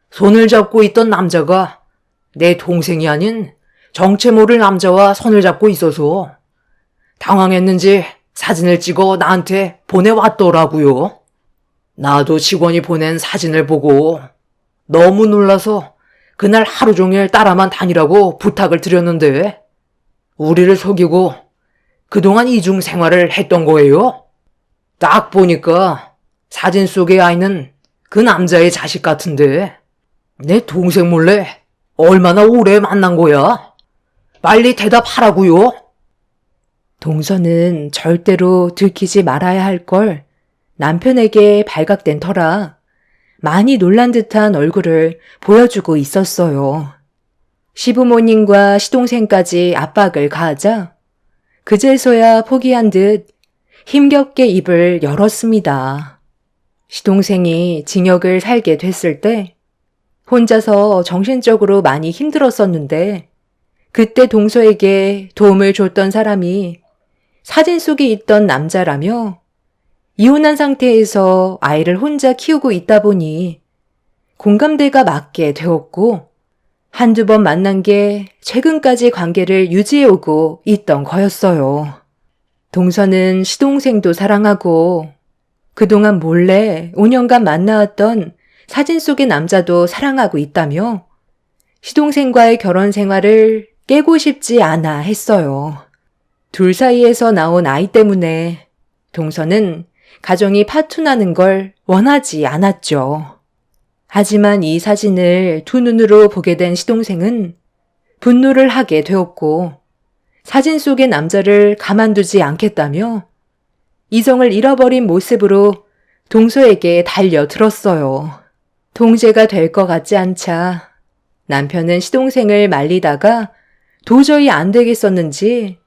손을 잡고 있던 남자가 내 동생이 아닌 정체 모를 남자와 손을 잡고 있어서 당황했는지 사진을 찍어 나한테 보내왔더라고요. 나도 직원이 보낸 사진을 보고 너무 놀라서 그날 하루 종일 따라만 다니라고 부탁을 드렸는데 우리를 속이고 그동안 이중 생활을 했던 거예요. 딱 보니까 사진 속의 아이는 그 남자의 자식 같은데 내 동생 몰래 얼마나 오래 만난 거야? 빨리 대답하라고요. 동서는 절대로 들키지 말아야 할 걸 남편에게 발각된 터라 많이 놀란 듯한 얼굴을 보여주고 있었어요. 시부모님과 시동생까지 압박을 가하자 그제서야 포기한 듯 힘겹게 입을 열었습니다. 시동생이 징역을 살게 됐을 때 혼자서 정신적으로 많이 힘들었었는데 그때 동서에게 도움을 줬던 사람이 사진 속에 있던 남자라며 이혼한 상태에서 아이를 혼자 키우고 있다 보니 공감대가 맞게 되었고 한두 번 만난 게 최근까지 관계를 유지해오고 있던 거였어요. 동서는 시동생도 사랑하고 그동안 몰래 5년간 만나왔던 사진 속의 남자도 사랑하고 있다며 시동생과의 결혼 생활을 깨고 싶지 않아 했어요. 둘 사이에서 나온 아이 때문에 동서는 가정이 파투나는 걸 원하지 않았죠. 하지만 이 사진을 두 눈으로 보게 된 시동생은 분노를 하게 되었고 사진 속의 남자를 가만두지 않겠다며 이성을 잃어버린 모습으로 동서에게 달려들었어요. 통제가 될 것 같지 않자 남편은 시동생을 말리다가 도저히 안 되겠었는지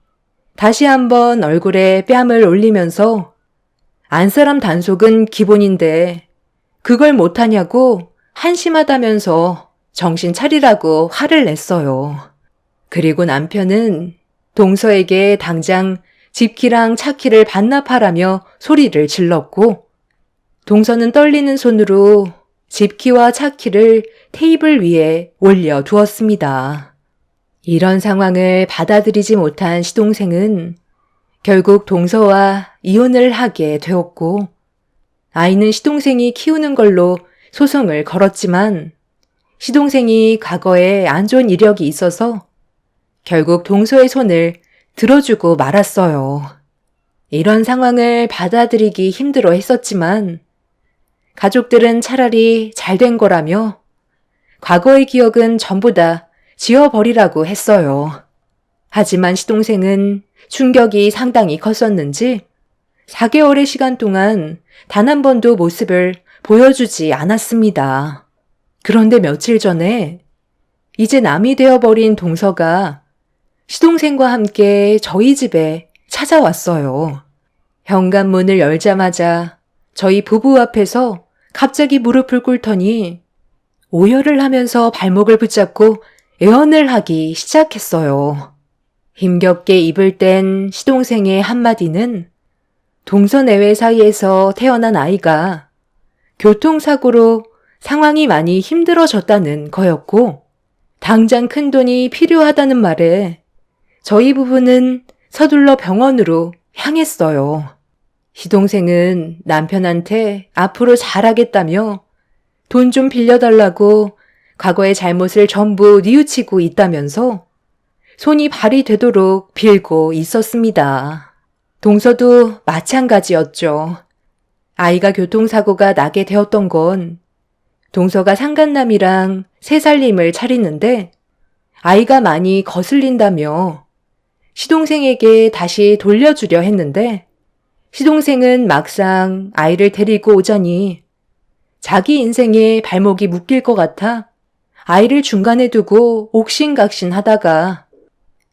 다시 한번 얼굴에 뺨을 올리면서 안사람 단속은 기본인데 그걸 못하냐고 한심하다면서 정신 차리라고 화를 냈어요. 그리고 남편은 동서에게 당장 집키랑 차키를 반납하라며 소리를 질렀고 동서는 떨리는 손으로 집키와 차키를 테이블 위에 올려두었습니다. 이런 상황을 받아들이지 못한 시동생은 결국 동서와 이혼을 하게 되었고 아이는 시동생이 키우는 걸로 소송을 걸었지만 시동생이 과거에 안 좋은 이력이 있어서 결국 동서의 손을 들어주고 말았어요. 이런 상황을 받아들이기 힘들어 했었지만 가족들은 차라리 잘된 거라며 과거의 기억은 전부 다 지워버리라고 했어요. 하지만 시동생은 충격이 상당히 컸었는지 4개월의 시간 동안 단 한 번도 모습을 보여주지 않았습니다. 그런데 며칠 전에 이제 남이 되어버린 동서가 시동생과 함께 저희 집에 찾아왔어요. 현관문을 열자마자 저희 부부 앞에서 갑자기 무릎을 꿇더니 오열을 하면서 발목을 붙잡고 애원을 하기 시작했어요. 힘겹게 입을 뗀 시동생의 한마디는 동서내외 사이에서 태어난 아이가 교통사고로 상황이 많이 힘들어졌다는 거였고 당장 큰돈이 필요하다는 말에 저희 부부는 서둘러 병원으로 향했어요. 시동생은 남편한테 앞으로 잘하겠다며 돈 좀 빌려달라고 과거의 잘못을 전부 뉘우치고 있다면서 손이 발이 되도록 빌고 있었습니다. 동서도 마찬가지였죠. 아이가 교통사고가 나게 되었던 건 동서가 상간남이랑 새살림을 차리는데 아이가 많이 거슬린다며 시동생에게 다시 돌려주려 했는데 시동생은 막상 아이를 데리고 오자니 자기 인생에 발목이 묶일 것 같아 아이를 중간에 두고 옥신각신 하다가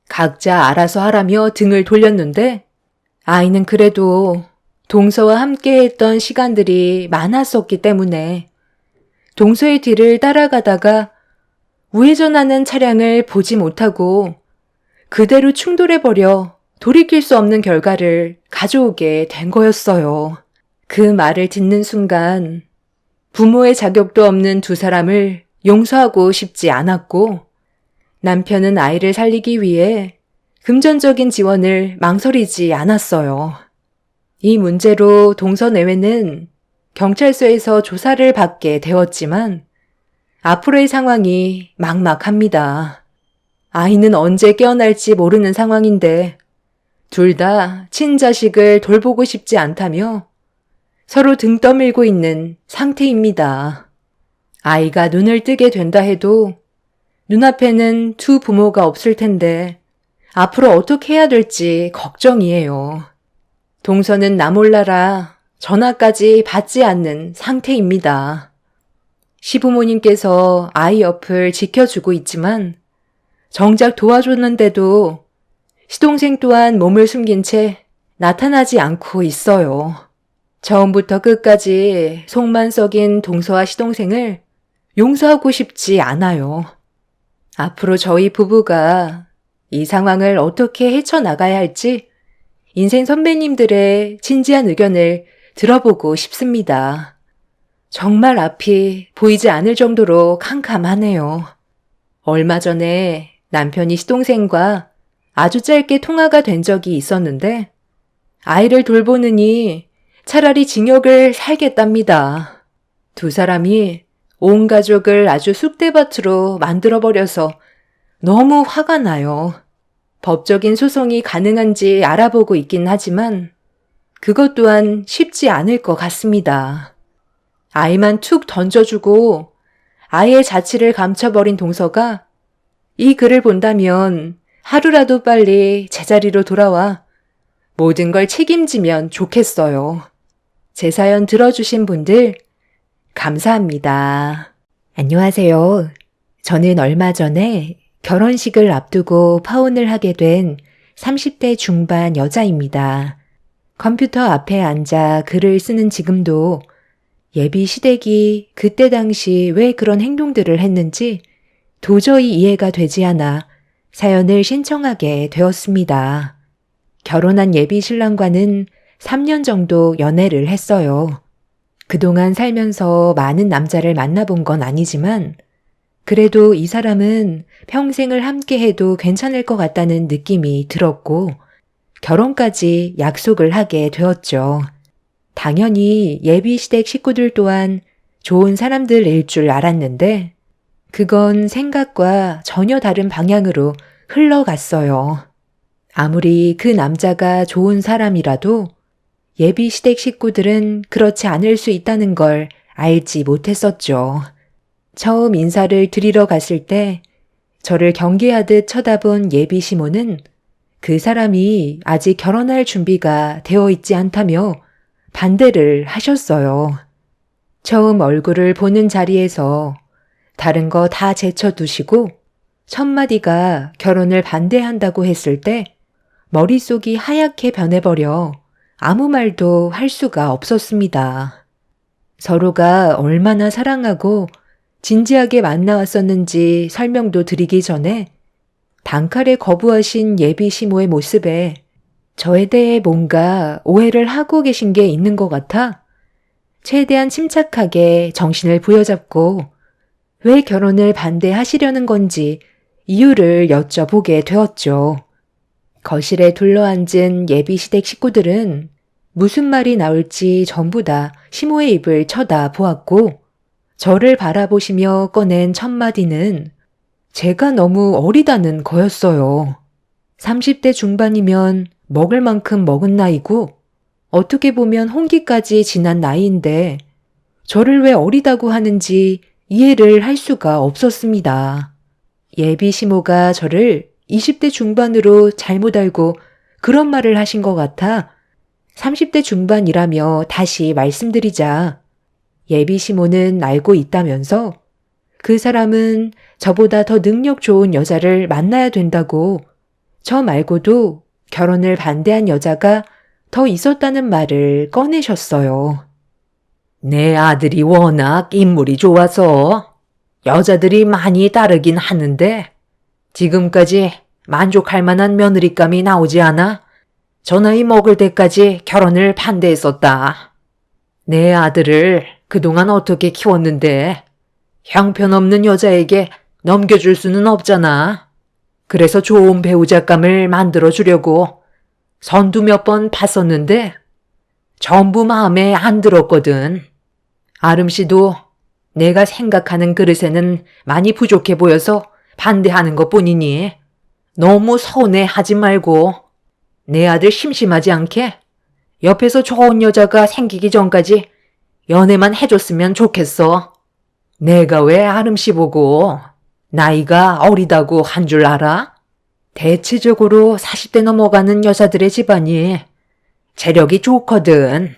각자 알아서 하라며 등을 돌렸는데 아이는 그래도 동서와 함께 했던 시간들이 많았었기 때문에 동서의 뒤를 따라가다가 우회전하는 차량을 보지 못하고 그대로 충돌해버려 돌이킬 수 없는 결과를 가져오게 된 거였어요. 그 말을 듣는 순간 부모의 자격도 없는 두 사람을 용서하고 싶지 않았고 남편은 아이를 살리기 위해 금전적인 지원을 망설이지 않았어요. 이 문제로 동서 내외는 경찰서에서 조사를 받게 되었지만 앞으로의 상황이 막막합니다. 아이는 언제 깨어날지 모르는 상황인데 둘 다 친자식을 돌보고 싶지 않다며 서로 등 떠밀고 있는 상태입니다. 아이가 눈을 뜨게 된다 해도 눈앞에는 두 부모가 없을 텐데 앞으로 어떻게 해야 될지 걱정이에요. 동서는 나 몰라라 전화까지 받지 않는 상태입니다. 시부모님께서 아이 옆을 지켜주고 있지만 정작 도와줬는데도 시동생 또한 몸을 숨긴 채 나타나지 않고 있어요. 처음부터 끝까지 속만 썩인 동서와 시동생을 용서하고 싶지 않아요. 앞으로 저희 부부가 이 상황을 어떻게 헤쳐나가야 할지 인생 선배님들의 진지한 의견을 들어보고 싶습니다. 정말 앞이 보이지 않을 정도로 캄캄하네요. 얼마 전에 남편이 시동생과 아주 짧게 통화가 된 적이 있었는데 아이를 돌보느니 차라리 징역을 살겠답니다. 두 사람이 온 가족을 아주 쑥대밭으로 만들어버려서 너무 화가 나요. 법적인 소송이 가능한지 알아보고 있긴 하지만 그것 또한 쉽지 않을 것 같습니다. 아이만 툭 던져주고 아이의 자취를 감춰버린 동서가 이 글을 본다면 하루라도 빨리 제자리로 돌아와 모든 걸 책임지면 좋겠어요. 제 사연 들어주신 분들 감사합니다. 안녕하세요. 저는 얼마 전에 결혼식을 앞두고 파혼을 하게 된 30대 중반 여자입니다. 컴퓨터 앞에 앉아 글을 쓰는 지금도 예비 시댁이 그때 당시 왜 그런 행동들을 했는지 도저히 이해가 되지 않아 사연을 신청하게 되었습니다. 결혼한 예비 신랑과는 3년 정도 연애를 했어요. 그동안 살면서 많은 남자를 만나본 건 아니지만 그래도 이 사람은 평생을 함께 해도 괜찮을 것 같다는 느낌이 들었고 결혼까지 약속을 하게 되었죠. 당연히 예비 시댁 식구들 또한 좋은 사람들일 줄 알았는데 그건 생각과 전혀 다른 방향으로 흘러갔어요. 아무리 그 남자가 좋은 사람이라도 예비 시댁 식구들은 그렇지 않을 수 있다는 걸 알지 못했었죠. 처음 인사를 드리러 갔을 때 저를 경계하듯 쳐다본 예비 시모는 그 사람이 아직 결혼할 준비가 되어 있지 않다며 반대를 하셨어요. 처음 얼굴을 보는 자리에서 다른 거 다 제쳐두시고 첫마디가 결혼을 반대한다고 했을 때 머릿속이 하얗게 변해버려 아무 말도 할 수가 없었습니다. 서로가 얼마나 사랑하고 진지하게 만나왔었는지 설명도 드리기 전에 단칼에 거부하신 예비 시모의 모습에 저에 대해 뭔가 오해를 하고 계신 게 있는 것 같아 최대한 침착하게 정신을 부여잡고 왜 결혼을 반대하시려는 건지 이유를 여쭤보게 되었죠. 거실에 둘러앉은 예비 시댁 식구들은 무슨 말이 나올지 전부 다 시모의 입을 쳐다보았고 저를 바라보시며 꺼낸 첫 마디는 제가 너무 어리다는 거였어요. 30대 중반이면 먹을 만큼 먹은 나이고 어떻게 보면 홍기까지 지난 나이인데 저를 왜 어리다고 하는지 이해를 할 수가 없었습니다. 예비 시모가 저를 20대 중반으로 잘못 알고 그런 말을 하신 것 같아 30대 중반이라며 다시 말씀드리자 예비 시모는 알고 있다면서 그 사람은 저보다 더 능력 좋은 여자를 만나야 된다고 저 말고도 결혼을 반대한 여자가 더 있었다는 말을 꺼내셨어요. 내 아들이 워낙 인물이 좋아서 여자들이 많이 따르긴 하는데 지금까지 만족할 만한 며느리감이 나오지 않아 저 나이 먹을 때까지 결혼을 반대했었다. 내 아들을 그동안 어떻게 키웠는데 형편없는 여자에게 넘겨줄 수는 없잖아. 그래서 좋은 배우자감을 만들어주려고 선두 몇 번 봤었는데 전부 마음에 안 들었거든. 아름 씨도 내가 생각하는 그릇에는 많이 부족해 보여서 반대하는 것뿐이니 너무 서운해하지 말고 내 아들 심심하지 않게 옆에서 좋은 여자가 생기기 전까지 연애만 해줬으면 좋겠어. 내가 왜 아름 씨 보고 나이가 어리다고 한 줄 알아? 대체적으로 40대 넘어가는 여자들의 집안이 재력이 좋거든.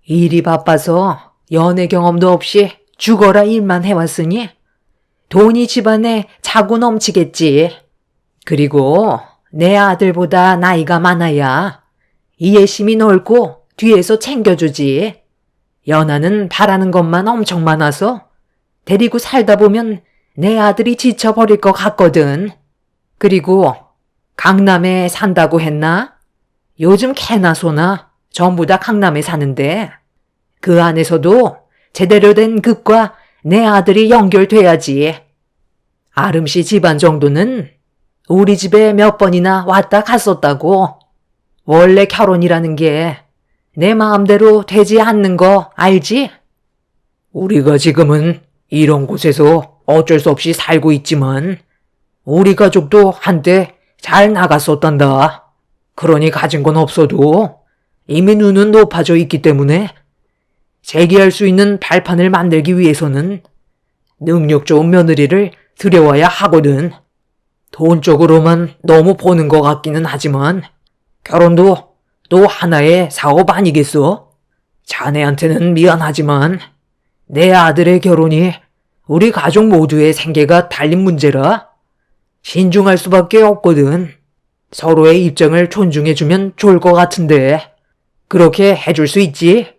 일이 바빠서 연애 경험도 없이 죽어라 일만 해왔으니 돈이 집안에 차고 넘치겠지. 그리고 내 아들보다 나이가 많아야 이해심이 넓고 뒤에서 챙겨주지. 연하는 바라는 것만 엄청 많아서 데리고 살다 보면 내 아들이 지쳐버릴 것 같거든. 그리고 강남에 산다고 했나? 요즘 개나 소나 전부 다 강남에 사는데 그 안에서도 제대로 된 급과 내 아들이 연결돼야지. 아름 씨 집안 정도는 우리 집에 몇 번이나 왔다 갔었다고. 원래 결혼이라는 게 내 마음대로 되지 않는 거 알지? 우리가 지금은 이런 곳에서 어쩔 수 없이 살고 있지만 우리 가족도 한때 잘 나갔었단다. 그러니 가진 건 없어도 이미 눈은 높아져 있기 때문에 재기할 수 있는 발판을 만들기 위해서는 능력 좋은 며느리를 들여와야 하거든. 돈 쪽으로만 너무 보는 것 같기는 하지만 결혼도 또 하나의 사업 아니겠어? 자네한테는 미안하지만 내 아들의 결혼이 우리 가족 모두의 생계가 달린 문제라 신중할 수밖에 없거든. 서로의 입장을 존중해주면 좋을 것 같은데 그렇게 해줄 수 있지?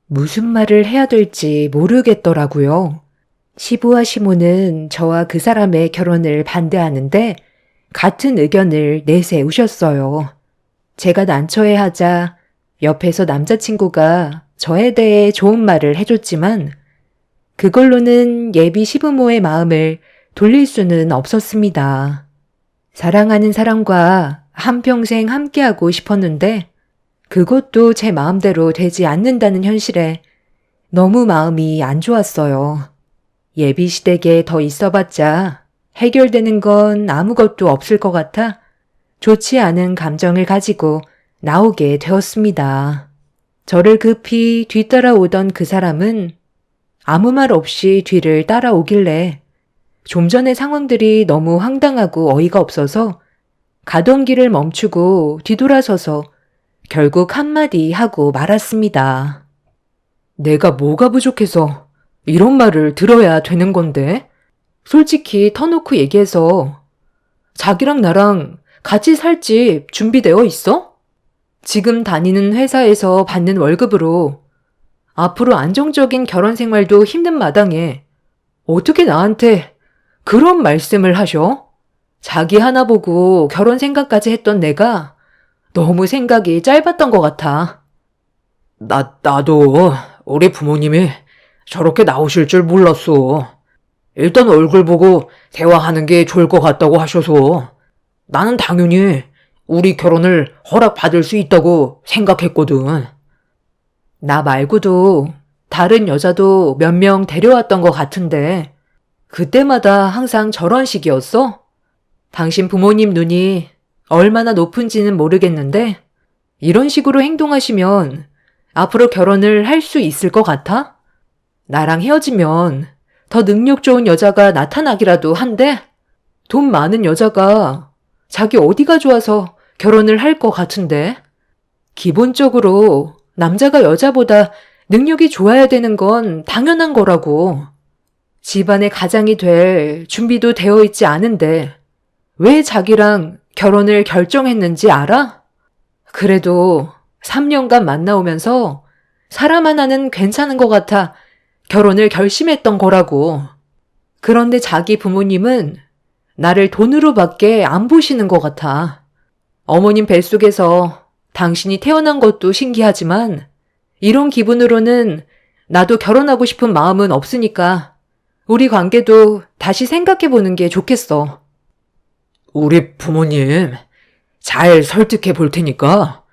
무슨 말을 해야 될지 모르겠더라고요. 시부와 시모는 저와 그 사람의 결혼을 반대하는데 같은 의견을 내세우셨어요. 제가 난처해하자 옆에서 남자친구가 저에 대해 좋은 말을 해줬지만 그걸로는 예비 시부모의 마음을 돌릴 수는 없었습니다. 사랑하는 사람과 한평생 함께하고 싶었는데 그것도 제 마음대로 되지 않는다는 현실에 너무 마음이 안 좋았어요. 예비 시댁에 더 있어봤자 해결되는 건 아무것도 없을 것 같아 좋지 않은 감정을 가지고 나오게 되었습니다. 저를 급히 뒤따라오던 그 사람은 아무 말 없이 뒤를 따라오길래 좀 전의 상황들이 너무 황당하고 어이가 없어서 가던 길을 멈추고 뒤돌아서서 결국 한마디 하고 말았습니다. 내가 뭐가 부족해서 이런 말을 들어야 되는 건데? 솔직히 터놓고 얘기해서 자기랑 나랑 같이 살 집 준비되어 있어? 지금 다니는 회사에서 받는 월급으로 앞으로 안정적인 결혼 생활도 힘든 마당에 어떻게 나한테 그런 말씀을 하셔? 자기 하나 보고 결혼 생각까지 했던 내가 너무 생각이 짧았던 것 같아. 나도 우리 부모님이 저렇게 나오실 줄 몰랐어. 일단 얼굴 보고 대화하는 게 좋을 것 같다고 하셔서 나는 당연히 우리 결혼을 허락받을 수 있다고 생각했거든. 나 말고도 다른 여자도 몇 명 데려왔던 것 같은데 그때마다 항상 저런 식이었어? 당신 부모님 눈이 얼마나 높은지는 모르겠는데 이런 식으로 행동하시면 앞으로 결혼을 할 수 있을 것 같아? 나랑 헤어지면 더 능력 좋은 여자가 나타나기라도 한데 돈 많은 여자가 자기 어디가 좋아서 결혼을 할 것 같은데 기본적으로 남자가 여자보다 능력이 좋아야 되는 건 당연한 거라고. 집안의 가장이 될 준비도 되어 있지 않은데 왜 자기랑 결혼을 결정했는지 알아? 그래도 3년간 만나오면서 사람 하나는 괜찮은 것 같아 결혼을 결심했던 거라고. 그런데 자기 부모님은 나를 돈으로밖에 안 보시는 것 같아. 어머님 뱃속에서 당신이 태어난 것도 신기하지만 이런 기분으로는 나도 결혼하고 싶은 마음은 없으니까 우리 관계도 다시 생각해보는 게 좋겠어. 우리 부모님 잘 설득해 볼 테니까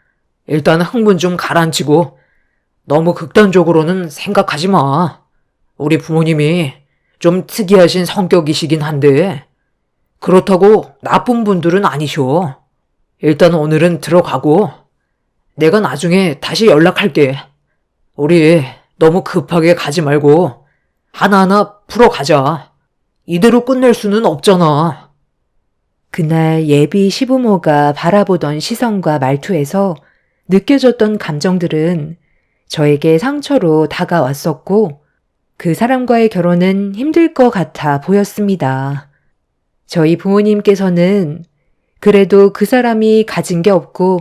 일단 흥분 좀 가라앉히고 너무 극단적으로는 생각하지 마. 우리 부모님이 좀 특이하신 성격이시긴 한데 그렇다고 나쁜 분들은 아니셔. 일단 오늘은 들어가고 내가 나중에 다시 연락할게. 우리 너무 급하게 가지 말고 하나하나 풀어가자. 이대로 끝낼 수는 없잖아. 그날 예비 시부모가 바라보던 시선과 말투에서 느껴졌던 감정들은 저에게 상처로 다가왔었고 그 사람과의 결혼은 힘들 것 같아 보였습니다. 저희 부모님께서는 그래도 그 사람이 가진 게 없고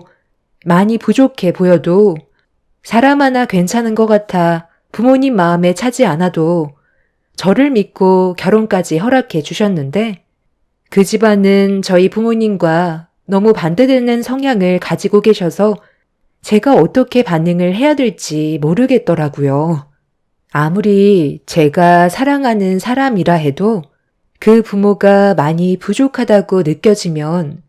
많이 부족해 보여도 사람 하나 괜찮은 것 같아 부모님 마음에 차지 않아도 저를 믿고 결혼까지 허락해 주셨는데 그 집안은 저희 부모님과 너무 반대되는 성향을 가지고 계셔서 제가 어떻게 반응을 해야 될지 모르겠더라고요. 아무리 제가 사랑하는 사람이라 해도 그 부모가 많이 부족하다고 느껴지면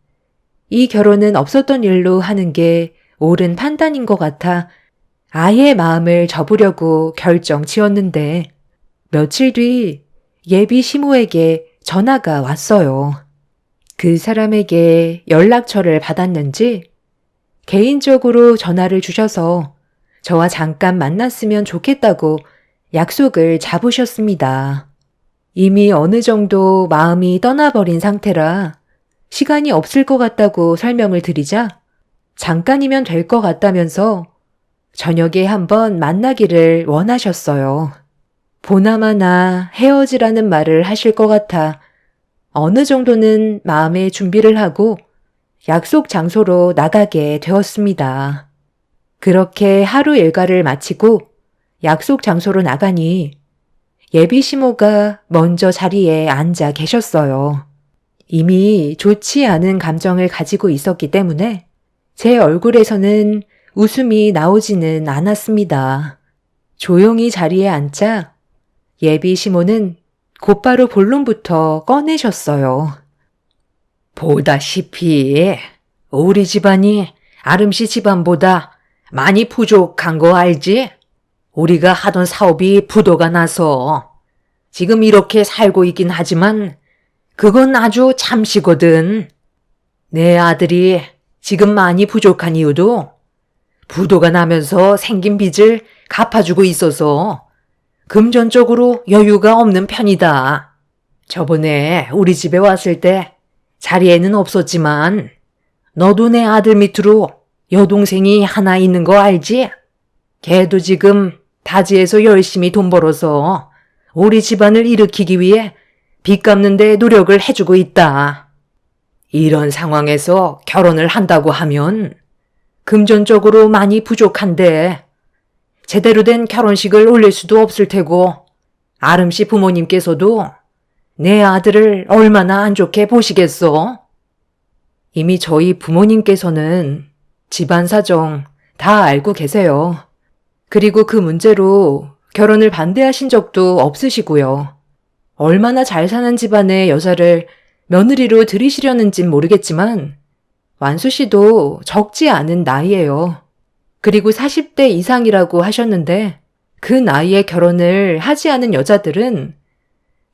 이 결혼은 없었던 일로 하는 게 옳은 판단인 것 같아 아예 마음을 접으려고 결정 지었는데 며칠 뒤 예비 시모에게 전화가 왔어요. 그 사람에게 연락처를 받았는지 개인적으로 전화를 주셔서 저와 잠깐 만났으면 좋겠다고 약속을 잡으셨습니다. 이미 어느 정도 마음이 떠나버린 상태라 시간이 없을 것 같다고 설명을 드리자 잠깐이면 될 것 같다면서 저녁에 한번 만나기를 원하셨어요. 보나마나 헤어지라는 말을 하실 것 같아 어느 정도는 마음의 준비를 하고 약속 장소로 나가게 되었습니다. 그렇게 하루 일과를 마치고 약속 장소로 나가니 예비 시모가 먼저 자리에 앉아 계셨어요. 이미 좋지 않은 감정을 가지고 있었기 때문에 제 얼굴에서는 웃음이 나오지는 않았습니다. 조용히 자리에 앉자 예비 시모는 곧바로 본론부터 꺼내셨어요. 보다시피 우리 집안이 아름씨 집안보다 많이 부족한 거 알지? 우리가 하던 사업이 부도가 나서 지금 이렇게 살고 있긴 하지만 그건 아주 잠시거든. 내 아들이 지금 많이 부족한 이유도 부도가 나면서 생긴 빚을 갚아주고 있어서 금전적으로 여유가 없는 편이다. 저번에 우리 집에 왔을 때 자리에는 없었지만 너도 내 아들 밑으로 여동생이 하나 있는 거 알지? 걔도 지금 타지에서 열심히 돈 벌어서 우리 집안을 일으키기 위해 빚 갚는 데 노력을 해주고 있다. 이런 상황에서 결혼을 한다고 하면 금전적으로 많이 부족한데 제대로 된 결혼식을 올릴 수도 없을 테고 아름씨 부모님께서도 내 아들을 얼마나 안 좋게 보시겠어? 이미 저희 부모님께서는 집안 사정 다 알고 계세요. 그리고 그 문제로 결혼을 반대하신 적도 없으시고요. 얼마나 잘 사는 집안의 여자를 며느리로 들이시려는진 모르겠지만 완수 씨도 적지 않은 나이예요. 그리고 40대 이상이라고 하셨는데 그 나이에 결혼을 하지 않은 여자들은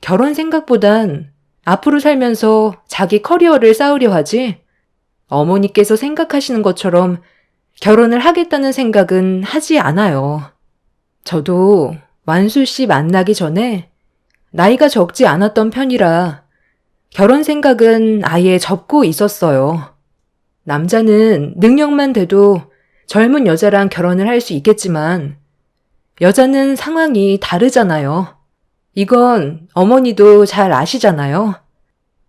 결혼 생각보단 앞으로 살면서 자기 커리어를 쌓으려 하지 어머니께서 생각하시는 것처럼 결혼을 하겠다는 생각은 하지 않아요. 저도 완수 씨 만나기 전에 나이가 적지 않았던 편이라 결혼 생각은 아예 접고 있었어요. 남자는 능력만 돼도 젊은 여자랑 결혼을 할 수 있겠지만 여자는 상황이 다르잖아요. 이건 어머니도 잘 아시잖아요.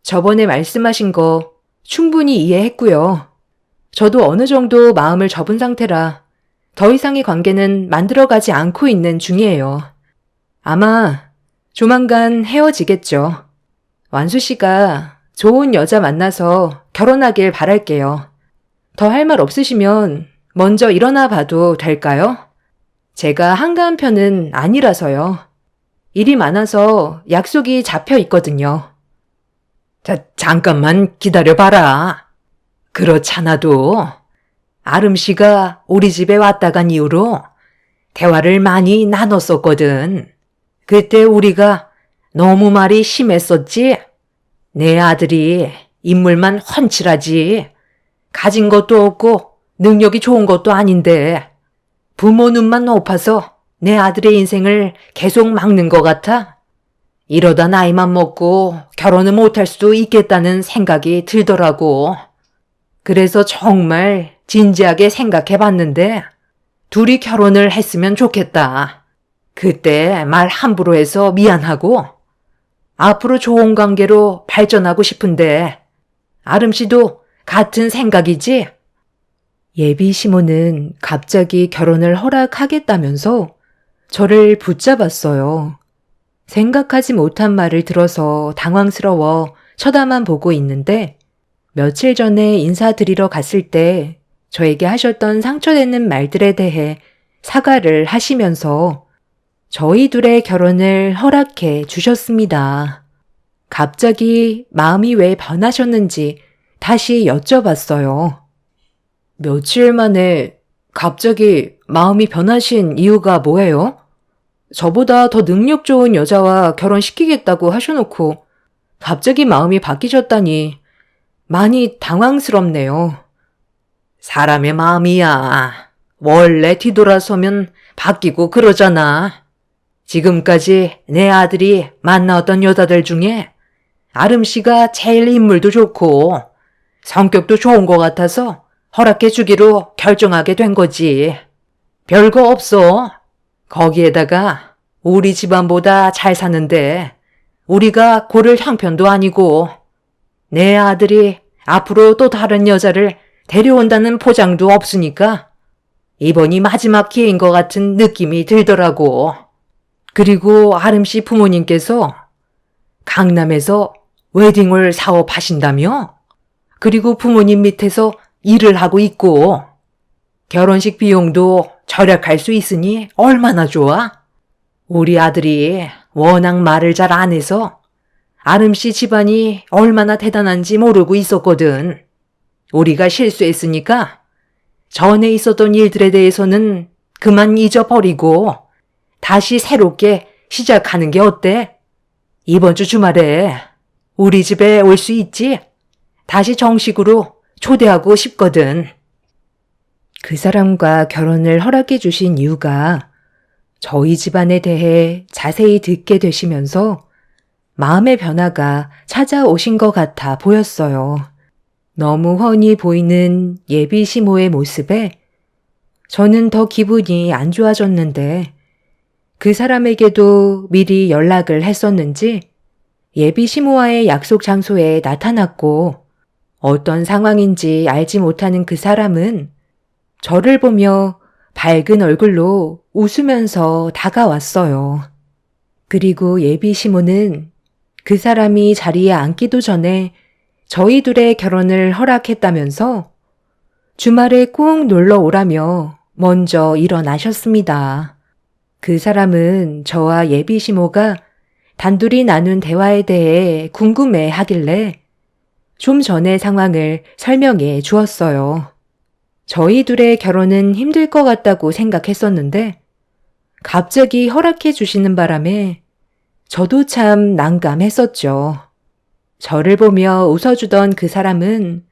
저번에 말씀하신 거 충분히 이해했고요. 저도 어느 정도 마음을 접은 상태라 더 이상의 관계는 만들어가지 않고 있는 중이에요. 아마 조만간 헤어지겠죠. 완수 씨가 좋은 여자 만나서 결혼하길 바랄게요. 더 할 말 없으시면 먼저 일어나 봐도 될까요? 제가 한가한 편은 아니라서요. 일이 많아서 약속이 잡혀 있거든요. 잠깐만 기다려봐라. 그렇잖아도 아름 씨가 우리 집에 왔다 간 이후로 대화를 많이 나눴었거든. 그때 우리가 너무 말이 심했었지? 내 아들이 인물만 훤칠하지. 가진 것도 없고 능력이 좋은 것도 아닌데 부모 눈만 높아서 내 아들의 인생을 계속 막는 것 같아. 이러다 나이만 먹고 결혼을 못할 수도 있겠다는 생각이 들더라고. 그래서 정말 진지하게 생각해 봤는데 둘이 결혼을 했으면 좋겠다. 그때 말 함부로 해서 미안하고 앞으로 좋은 관계로 발전하고 싶은데 아름 씨도 같은 생각이지? 예비 시모는 갑자기 결혼을 허락하겠다면서 저를 붙잡았어요. 생각하지 못한 말을 들어서 당황스러워 쳐다만 보고 있는데 며칠 전에 인사드리러 갔을 때 저에게 하셨던 상처되는 말들에 대해 사과를 하시면서 저희 둘의 결혼을 허락해 주셨습니다. 갑자기 마음이 왜 변하셨는지 다시 여쭤봤어요. 며칠 만에 갑자기 마음이 변하신 이유가 뭐예요? 저보다 더 능력 좋은 여자와 결혼시키겠다고 하셔놓고 갑자기 마음이 바뀌셨다니 많이 당황스럽네요. 사람의 마음이야. 원래 뒤돌아서면 바뀌고 그러잖아. 지금까지 내 아들이 만나왔던 여자들 중에 아름 씨가 제일 인물도 좋고 성격도 좋은 것 같아서 허락해 주기로 결정하게 된 거지. 별거 없어. 거기에다가 우리 집안보다 잘 사는데 우리가 고를 형편도 아니고 내 아들이 앞으로 또 다른 여자를 데려온다는 포장도 없으니까 이번이 마지막 기회인 것 같은 느낌이 들더라고. 그리고 아름 씨 부모님께서 강남에서 웨딩홀 사업하신다며? 그리고 부모님 밑에서 일을 하고 있고 결혼식 비용도 절약할 수 있으니 얼마나 좋아? 우리 아들이 워낙 말을 잘 안 해서 아름 씨 집안이 얼마나 대단한지 모르고 있었거든. 우리가 실수했으니까 전에 있었던 일들에 대해서는 그만 잊어버리고 다시 새롭게 시작하는 게 어때? 이번 주 주말에 우리 집에 올 수 있지? 다시 정식으로 초대하고 싶거든. 그 사람과 결혼을 허락해 주신 이유가 저희 집안에 대해 자세히 듣게 되시면서 마음의 변화가 찾아오신 것 같아 보였어요. 너무 훤히 보이는 예비 시모의 모습에 저는 더 기분이 안 좋아졌는데 그 사람에게도 미리 연락을 했었는지 예비 시모와의 약속 장소에 나타났고 어떤 상황인지 알지 못하는 그 사람은 저를 보며 밝은 얼굴로 웃으면서 다가왔어요. 그리고 예비 시모는 그 사람이 자리에 앉기도 전에 저희 둘의 결혼을 허락했다면서 주말에 꼭 놀러 오라며 먼저 일어나셨습니다. 그 사람은 저와 예비 시모가 단둘이 나눈 대화에 대해 궁금해 하길래 좀 전의 상황을 설명해 주었어요. 저희 둘의 결혼은 힘들 것 같다고 생각했었는데 갑자기 허락해 주시는 바람에 저도 참 난감했었죠. 저를 보며 웃어주던 그 사람은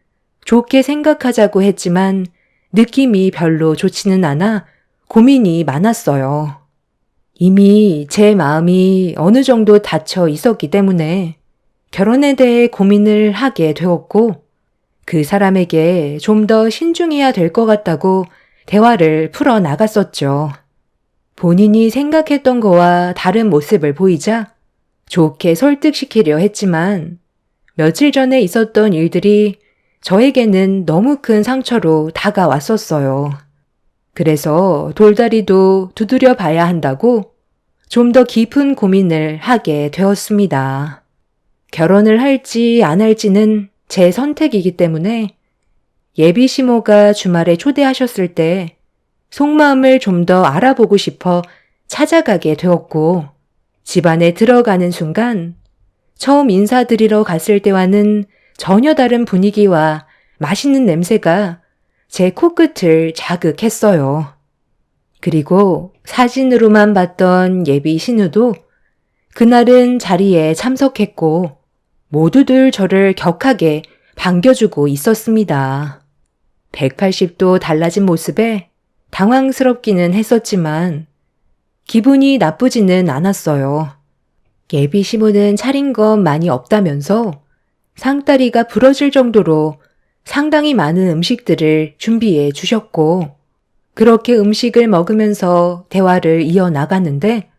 좋게 생각하자고 했지만 느낌이 별로 좋지는 않아 고민이 많았어요. 이미 제 마음이 어느 정도 닫혀 있었기 때문에 결혼에 대해 고민을 하게 되었고 그 사람에게 좀 더 신중해야 될 것 같다고 대화를 풀어 나갔었죠. 본인이 생각했던 거와 다른 모습을 보이자 좋게 설득시키려 했지만 며칠 전에 있었던 일들이 저에게는 너무 큰 상처로 다가왔었어요. 그래서 돌다리도 두드려 봐야 한다고 좀 더 깊은 고민을 하게 되었습니다. 결혼을 할지 안 할지는 제 선택이기 때문에 예비 시모가 주말에 초대하셨을 때 속마음을 좀 더 알아보고 싶어 찾아가게 되었고 집안에 들어가는 순간 처음 인사드리러 갔을 때와는 전혀 다른 분위기와 맛있는 냄새가 제 코끝을 자극했어요. 그리고 사진으로만 봤던 예비 신우도 그날은 자리에 참석했고 모두들 저를 격하게 반겨주고 있었습니다. 180도 달라진 모습에 당황스럽기는 했었지만 기분이 나쁘지는 않았어요. 예비 시모는 차린 건 많이 없다면서 상다리가 부러질 정도로 상당히 많은 음식들을 준비해 주셨고 그렇게 음식을 먹으면서 대화를 이어나갔는데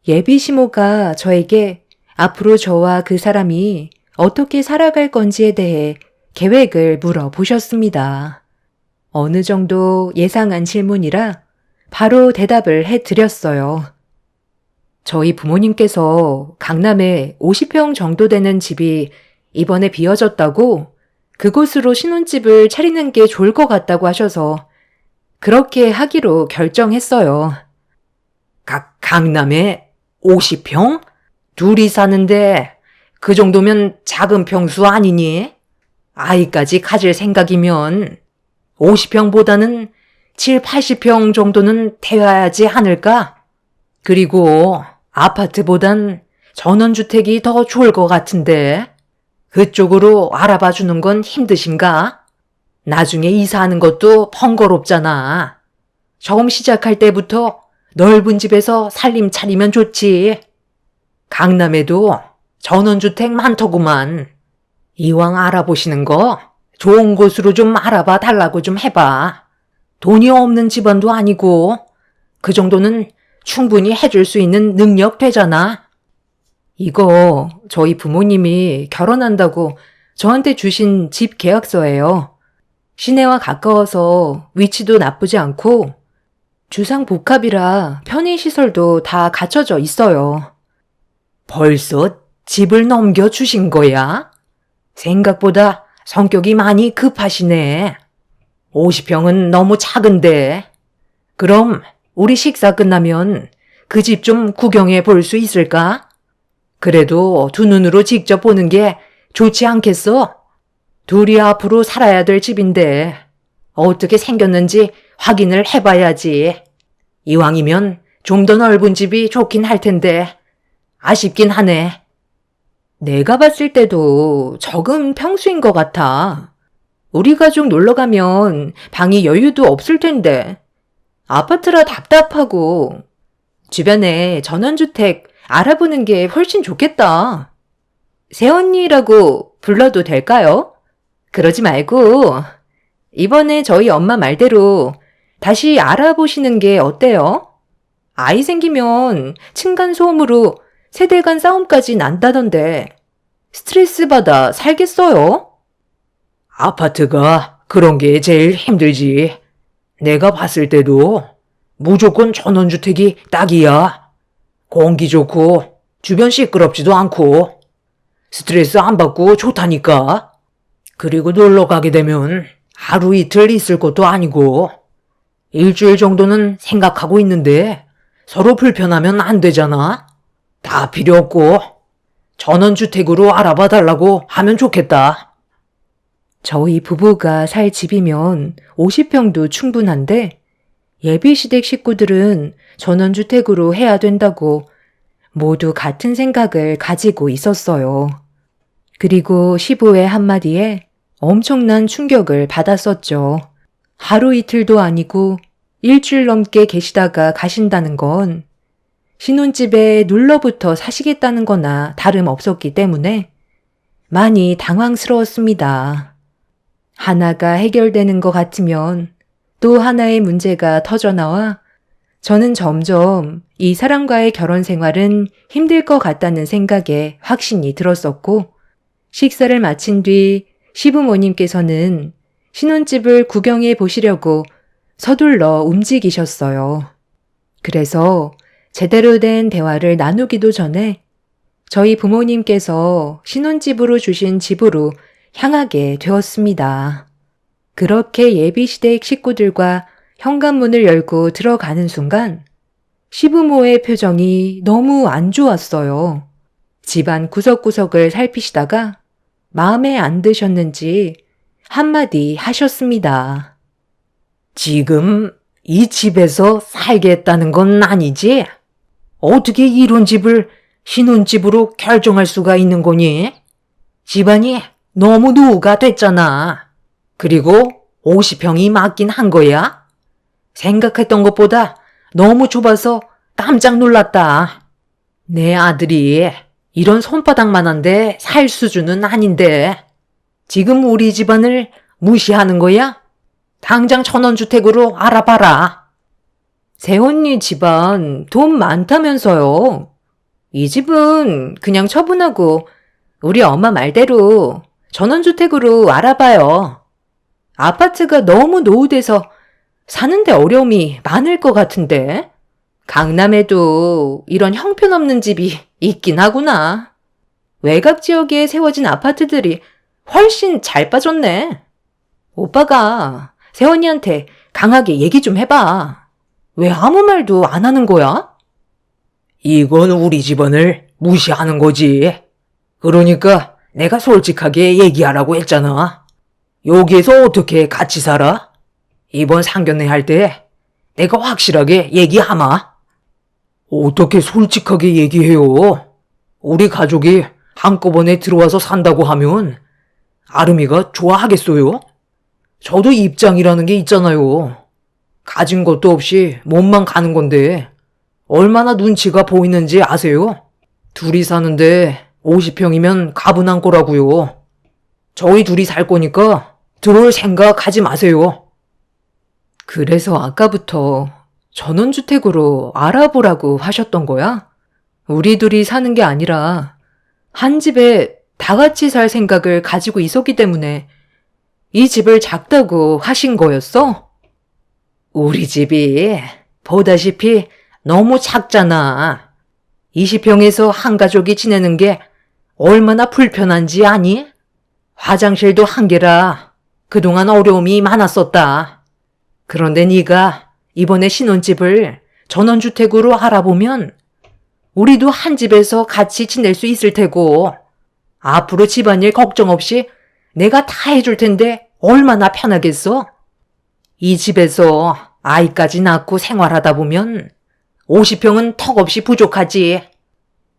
예비 시모가 저에게 앞으로 저와 그 사람이 어떻게 살아갈 건지에 대해 계획을 물어보셨습니다. 어느 정도 예상한 질문이라 바로 대답을 해드렸어요. 저희 부모님께서 강남에 50평 정도 되는 집이 이번에 비어졌다고 그곳으로 신혼집을 차리는 게 좋을 것 같다고 하셔서 그렇게 하기로 결정했어요. 강남에 50평? 둘이 사는데 그 정도면 작은 평수 아니니? 아이까지 가질 생각이면 50평보다는 7, 80평 정도는 되어야지 않을까? 그리고 아파트보단 전원주택이 더 좋을 것 같은데 그쪽으로 알아봐 주는 건 힘드신가? 나중에 이사하는 것도 번거롭잖아. 처음 시작할 때부터 넓은 집에서 살림 차리면 좋지. 강남에도 전원주택 많더구만. 이왕 알아보시는 거 좋은 곳으로 좀 알아봐 달라고 좀 해봐. 돈이 없는 집안도 아니고 그 정도는 충분히 해줄 수 있는 능력 되잖아. 이거 저희 부모님이 결혼한다고 저한테 주신 집 계약서예요. 시내와 가까워서 위치도 나쁘지 않고 주상복합이라 편의시설도 다 갖춰져 있어요. 벌써 집을 넘겨주신 거야? 생각보다 성격이 많이 급하시네. 50평은 너무 작은데. 그럼 우리 식사 끝나면 그 집 좀 구경해 볼 수 있을까? 그래도 두 눈으로 직접 보는 게 좋지 않겠어? 둘이 앞으로 살아야 될 집인데 어떻게 생겼는지 확인을 해봐야지. 이왕이면 좀 더 넓은 집이 좋긴 할 텐데 아쉽긴 하네. 내가 봤을 때도 적은 평수인 것 같아. 우리 가족 놀러 가면 방이 여유도 없을 텐데. 아파트라 답답하고 주변에 전원주택 알아보는 게 훨씬 좋겠다. 새언니라고 불러도 될까요? 그러지 말고 이번에 저희 엄마 말대로 다시 알아보시는 게 어때요? 아이 생기면 층간소음으로 세대 간 싸움까지 난다던데 스트레스 받아 살겠어요? 아파트가 그런 게 제일 힘들지. 내가 봤을 때도 무조건 전원주택이 딱이야. 공기 좋고 주변 시끄럽지도 않고 스트레스 안 받고 좋다니까. 그리고 놀러 가게 되면 하루 이틀 있을 것도 아니고 일주일 정도는 생각하고 있는데 서로 불편하면 안 되잖아. 다 필요 없고 전원주택으로 알아봐 달라고 하면 좋겠다. 저희 부부가 살 집이면 50평도 충분한데 예비시댁 식구들은 전원주택으로 해야 된다고 모두 같은 생각을 가지고 있었어요. 그리고 시부의 한마디에 엄청난 충격을 받았었죠. 하루 이틀도 아니고 일주일 넘게 계시다가 가신다는 건 신혼집에 눌러붙어 사시겠다는 거나 다름없었기 때문에 많이 당황스러웠습니다. 하나가 해결되는 것 같으면 또 하나의 문제가 터져나와 저는 점점 이 사람과의 결혼 생활은 힘들 것 같다는 생각에 확신이 들었었고, 식사를 마친 뒤 시부모님께서는 신혼집을 구경해 보시려고 서둘러 움직이셨어요. 그래서 제대로 된 대화를 나누기도 전에 저희 부모님께서 신혼집으로 주신 집으로 향하게 되었습니다. 그렇게 예비시댁 식구들과 현관문을 열고 들어가는 순간 시부모의 표정이 너무 안 좋았어요. 집안 구석구석을 살피시다가 마음에 안 드셨는지 한마디 하셨습니다. 지금 이 집에서 살겠다는 건 아니지? 어떻게 이런 집을 신혼집으로 결정할 수가 있는 거니? 집안이 너무 노후가 됐잖아. 그리고 50평이 맞긴 한 거야? 생각했던 것보다 너무 좁아서 깜짝 놀랐다. 내 아들이 이런 손바닥만한데 살 수준은 아닌데 지금 우리 집안을 무시하는 거야? 당장 전원주택으로 알아봐라. 새언니 집안 돈 많다면서요. 이 집은 그냥 처분하고 우리 엄마 말대로 전원주택으로 알아봐요. 아파트가 너무 노후돼서 사는데 어려움이 많을 것 같은데. 강남에도 이런 형편없는 집이 있긴 하구나. 외곽 지역에 세워진 아파트들이 훨씬 잘 빠졌네. 오빠가 새언니한테 강하게 얘기 좀 해봐. 왜 아무 말도 안 하는 거야? 이건 우리 집안을 무시하는 거지. 그러니까 내가 솔직하게 얘기하라고 했잖아. 여기에서 어떻게 같이 살아? 이번 상견례 할 때 내가 확실하게 얘기하마. 어떻게 솔직하게 얘기해요? 우리 가족이 한꺼번에 들어와서 산다고 하면 아름이가 좋아하겠어요? 저도 입장이라는 게 있잖아요. 가진 것도 없이 몸만 가는 건데 얼마나 눈치가 보이는지 아세요? 둘이 사는데 50평이면 가분한 거라고요. 저희 둘이 살 거니까 들어올 생각하지 마세요. 그래서 아까부터 전원주택으로 알아보라고 하셨던 거야? 우리 둘이 사는 게 아니라 한 집에 다 같이 살 생각을 가지고 있었기 때문에 이 집을 작다고 하신 거였어? 우리 집이 보다시피 너무 작잖아. 20평에서 한 가족이 지내는 게 얼마나 불편한지 아니? 화장실도 한 개라 그동안 어려움이 많았었다. 그런데 네가 이번에 신혼집을 전원주택으로 알아보면 우리도 한 집에서 같이 지낼 수 있을 테고 앞으로 집안일 걱정 없이 내가 다 해줄 텐데 얼마나 편하겠어? 이 집에서 아이까지 낳고 생활하다 보면 50평은 턱없이 부족하지.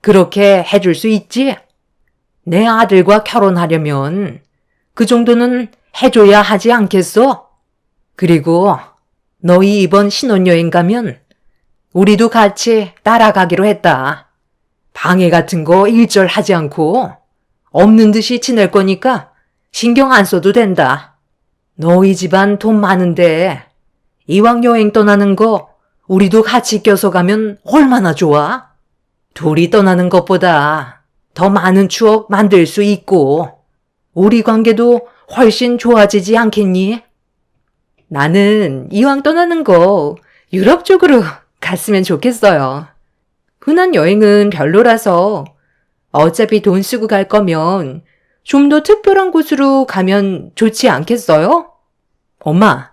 그렇게 해줄 수 있지? 내 아들과 결혼하려면 그 정도는 해줘야 하지 않겠어? 그리고 너희 이번 신혼여행 가면 우리도 같이 따라가기로 했다. 방해 같은 거 일절하지 않고 없는 듯이 지낼 거니까 신경 안 써도 된다. 너희 집안 돈 많은데 이왕 여행 떠나는 거 우리도 같이 껴서 가면 얼마나 좋아? 둘이 떠나는 것보다 더 많은 추억 만들 수 있고 우리 관계도 훨씬 좋아지지 않겠니? 나는 이왕 떠나는 거 유럽 쪽으로 갔으면 좋겠어요. 흔한 여행은 별로라서 어차피 돈 쓰고 갈 거면 좀 더 특별한 곳으로 가면 좋지 않겠어요? 엄마,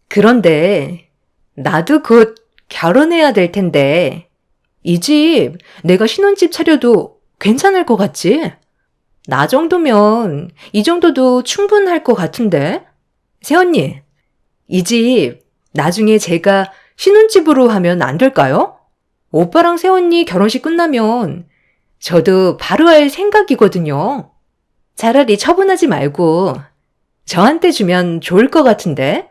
그런데 나도 곧 결혼해야 될 텐데 이 집 내가 신혼집 차려도 괜찮을 것 같지? 나 정도면 이 정도도 충분할 것 같은데? 새언니, 이 집 나중에 제가 신혼집으로 하면 안 될까요? 오빠랑 새언니 결혼식 끝나면 저도 바로 할 생각이거든요. 차라리 처분하지 말고 저한테 주면 좋을 것 같은데?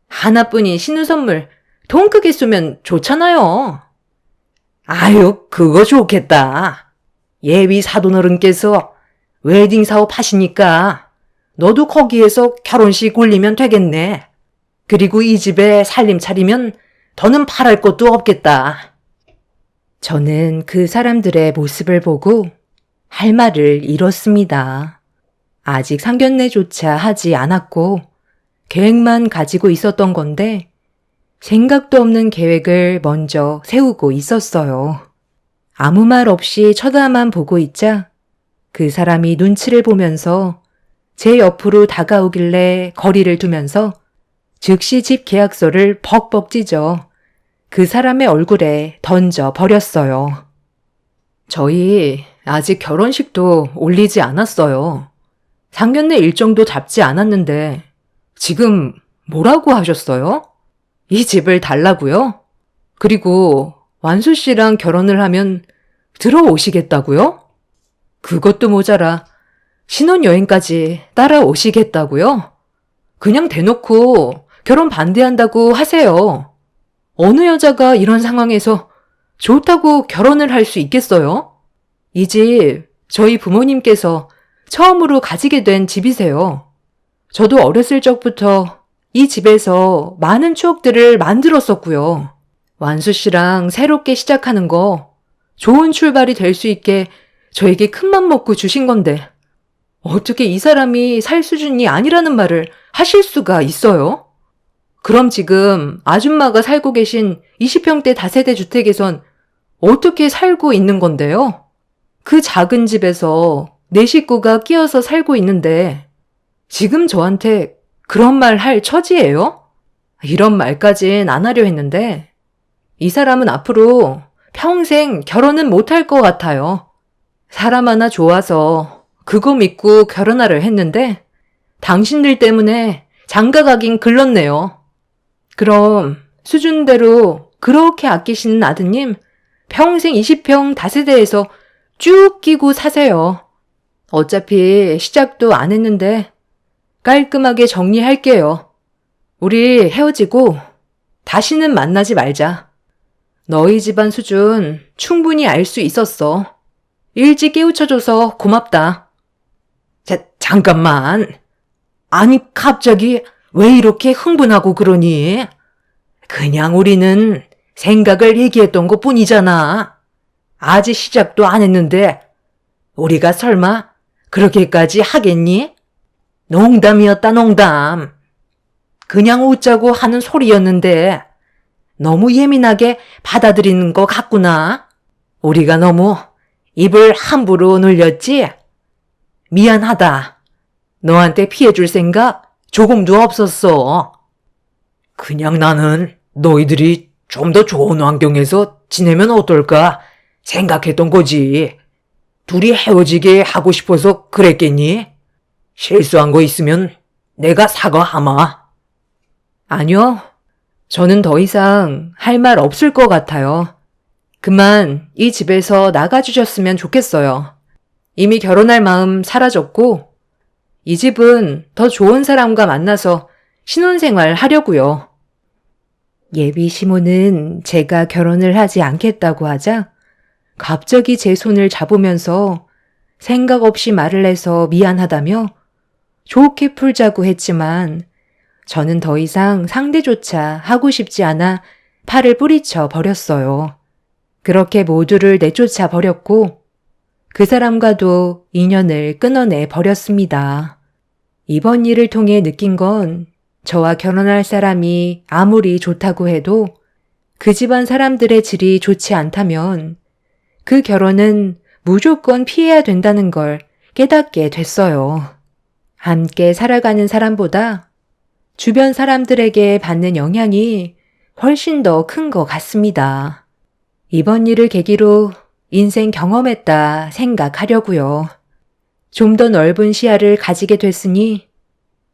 하나뿐인 신우 선물 돈 크게 쏘면 좋잖아요. 아유, 그거 좋겠다. 예비 사돈어른께서 웨딩 사업 하시니까 너도 거기에서 결혼식 올리면 되겠네. 그리고 이 집에 살림 차리면 더는 바랄 것도 없겠다. 저는 그 사람들의 모습을 보고 할 말을 잃었습니다. 아직 상견례조차 하지 않았고 계획만 가지고 있었던 건데 생각도 없는 계획을 먼저 세우고 있었어요. 아무 말 없이 쳐다만 보고 있자 그 사람이 눈치를 보면서 제 옆으로 다가오길래 거리를 두면서 즉시 집 계약서를 벅벅 찢어 그 사람의 얼굴에 던져 버렸어요. 저희 아직 결혼식도 올리지 않았어요. 상견례 일정도 잡지 않았는데 지금 뭐라고 하셨어요? 이 집을 달라고요? 그리고 완수 씨랑 결혼을 하면 들어오시겠다고요? 그것도 모자라 신혼여행까지 따라오시겠다고요? 그냥 대놓고 결혼 반대한다고 하세요. 어느 여자가 이런 상황에서 좋다고 결혼을 할 수 있겠어요? 이 집 저희 부모님께서 처음으로 가지게 된 집이세요. 저도 어렸을 적부터 이 집에서 많은 추억들을 만들었었고요. 완수 씨랑 새롭게 시작하는 거 좋은 출발이 될 수 있게 저에게 큰맘 먹고 주신 건데 어떻게 이 사람이 살 수준이 아니라는 말을 하실 수가 있어요? 그럼 지금 아줌마가 살고 계신 20평대 다세대 주택에선 어떻게 살고 있는 건데요? 그 작은 집에서 내 식구가 끼어서 살고 있는데 지금 저한테 그런 말 할 처지예요? 이런 말까진 안 하려 했는데 이 사람은 앞으로 평생 결혼은 못할 것 같아요. 사람 하나 좋아서 그거 믿고 결혼하려 했는데 당신들 때문에 장가가긴 글렀네요. 그럼 수준대로 그렇게 아끼시는 아드님 평생 20평 다세대에서 쭉 끼고 사세요. 어차피 시작도 안 했는데 깔끔하게 정리할게요. 우리 헤어지고 다시는 만나지 말자. 너희 집안 수준 충분히 알 수 있었어. 일찍 깨우쳐줘서 고맙다. 잠깐만. 아니, 갑자기 왜 이렇게 흥분하고 그러니? 그냥 우리는 생각을 얘기했던 것 뿐이잖아. 아직 시작도 안 했는데 우리가 설마 그렇게까지 하겠니? 농담이었다, 농담. 그냥 웃자고 하는 소리였는데 너무 예민하게 받아들이는 것 같구나. 우리가 너무 입을 함부로 놀렸지? 미안하다. 너한테 피해줄 생각 조금도 없었어. 그냥 나는 너희들이 좀 더 좋은 환경에서 지내면 어떨까 생각했던 거지. 둘이 헤어지게 하고 싶어서 그랬겠니? 실수한 거 있으면 내가 사과하마. 아니요. 저는 더 이상 할 말 없을 것 같아요. 그만 이 집에서 나가주셨으면 좋겠어요. 이미 결혼할 마음 사라졌고 이 집은 더 좋은 사람과 만나서 신혼생활 하려고요. 예비 시모는 제가 결혼을 하지 않겠다고 하자 갑자기 제 손을 잡으면서 생각 없이 말을 해서 미안하다며 좋게 풀자고 했지만 저는 더 이상 상대조차 하고 싶지 않아 팔을 뿌리쳐 버렸어요. 그렇게 모두를 내쫓아 버렸고 그 사람과도 인연을 끊어내 버렸습니다. 이번 일을 통해 느낀 건 저와 결혼할 사람이 아무리 좋다고 해도 그 집안 사람들의 질이 좋지 않다면 그 결혼은 무조건 피해야 된다는 걸 깨닫게 됐어요. 함께 살아가는 사람보다 주변 사람들에게 받는 영향이 훨씬 더 큰 것 같습니다. 이번 일을 계기로 인생 경험했다 생각하려고요. 좀 더 넓은 시야를 가지게 됐으니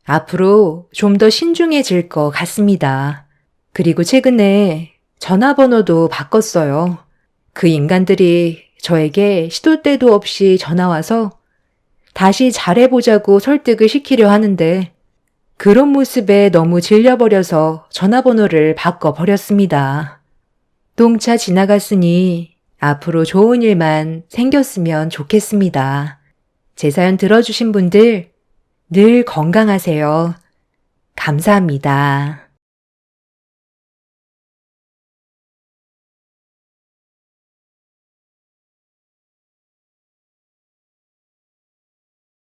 앞으로 좀 더 신중해질 것 같습니다. 그리고 최근에 전화번호도 바꿨어요. 그 인간들이 저에게 시도 때도 없이 전화와서 다시 잘해보자고 설득을 시키려 하는데 그런 모습에 너무 질려버려서 전화번호를 바꿔버렸습니다. 똥차 지나갔으니 앞으로 좋은 일만 생겼으면 좋겠습니다. 제 사연 들어주신 분들 늘 건강하세요. 감사합니다.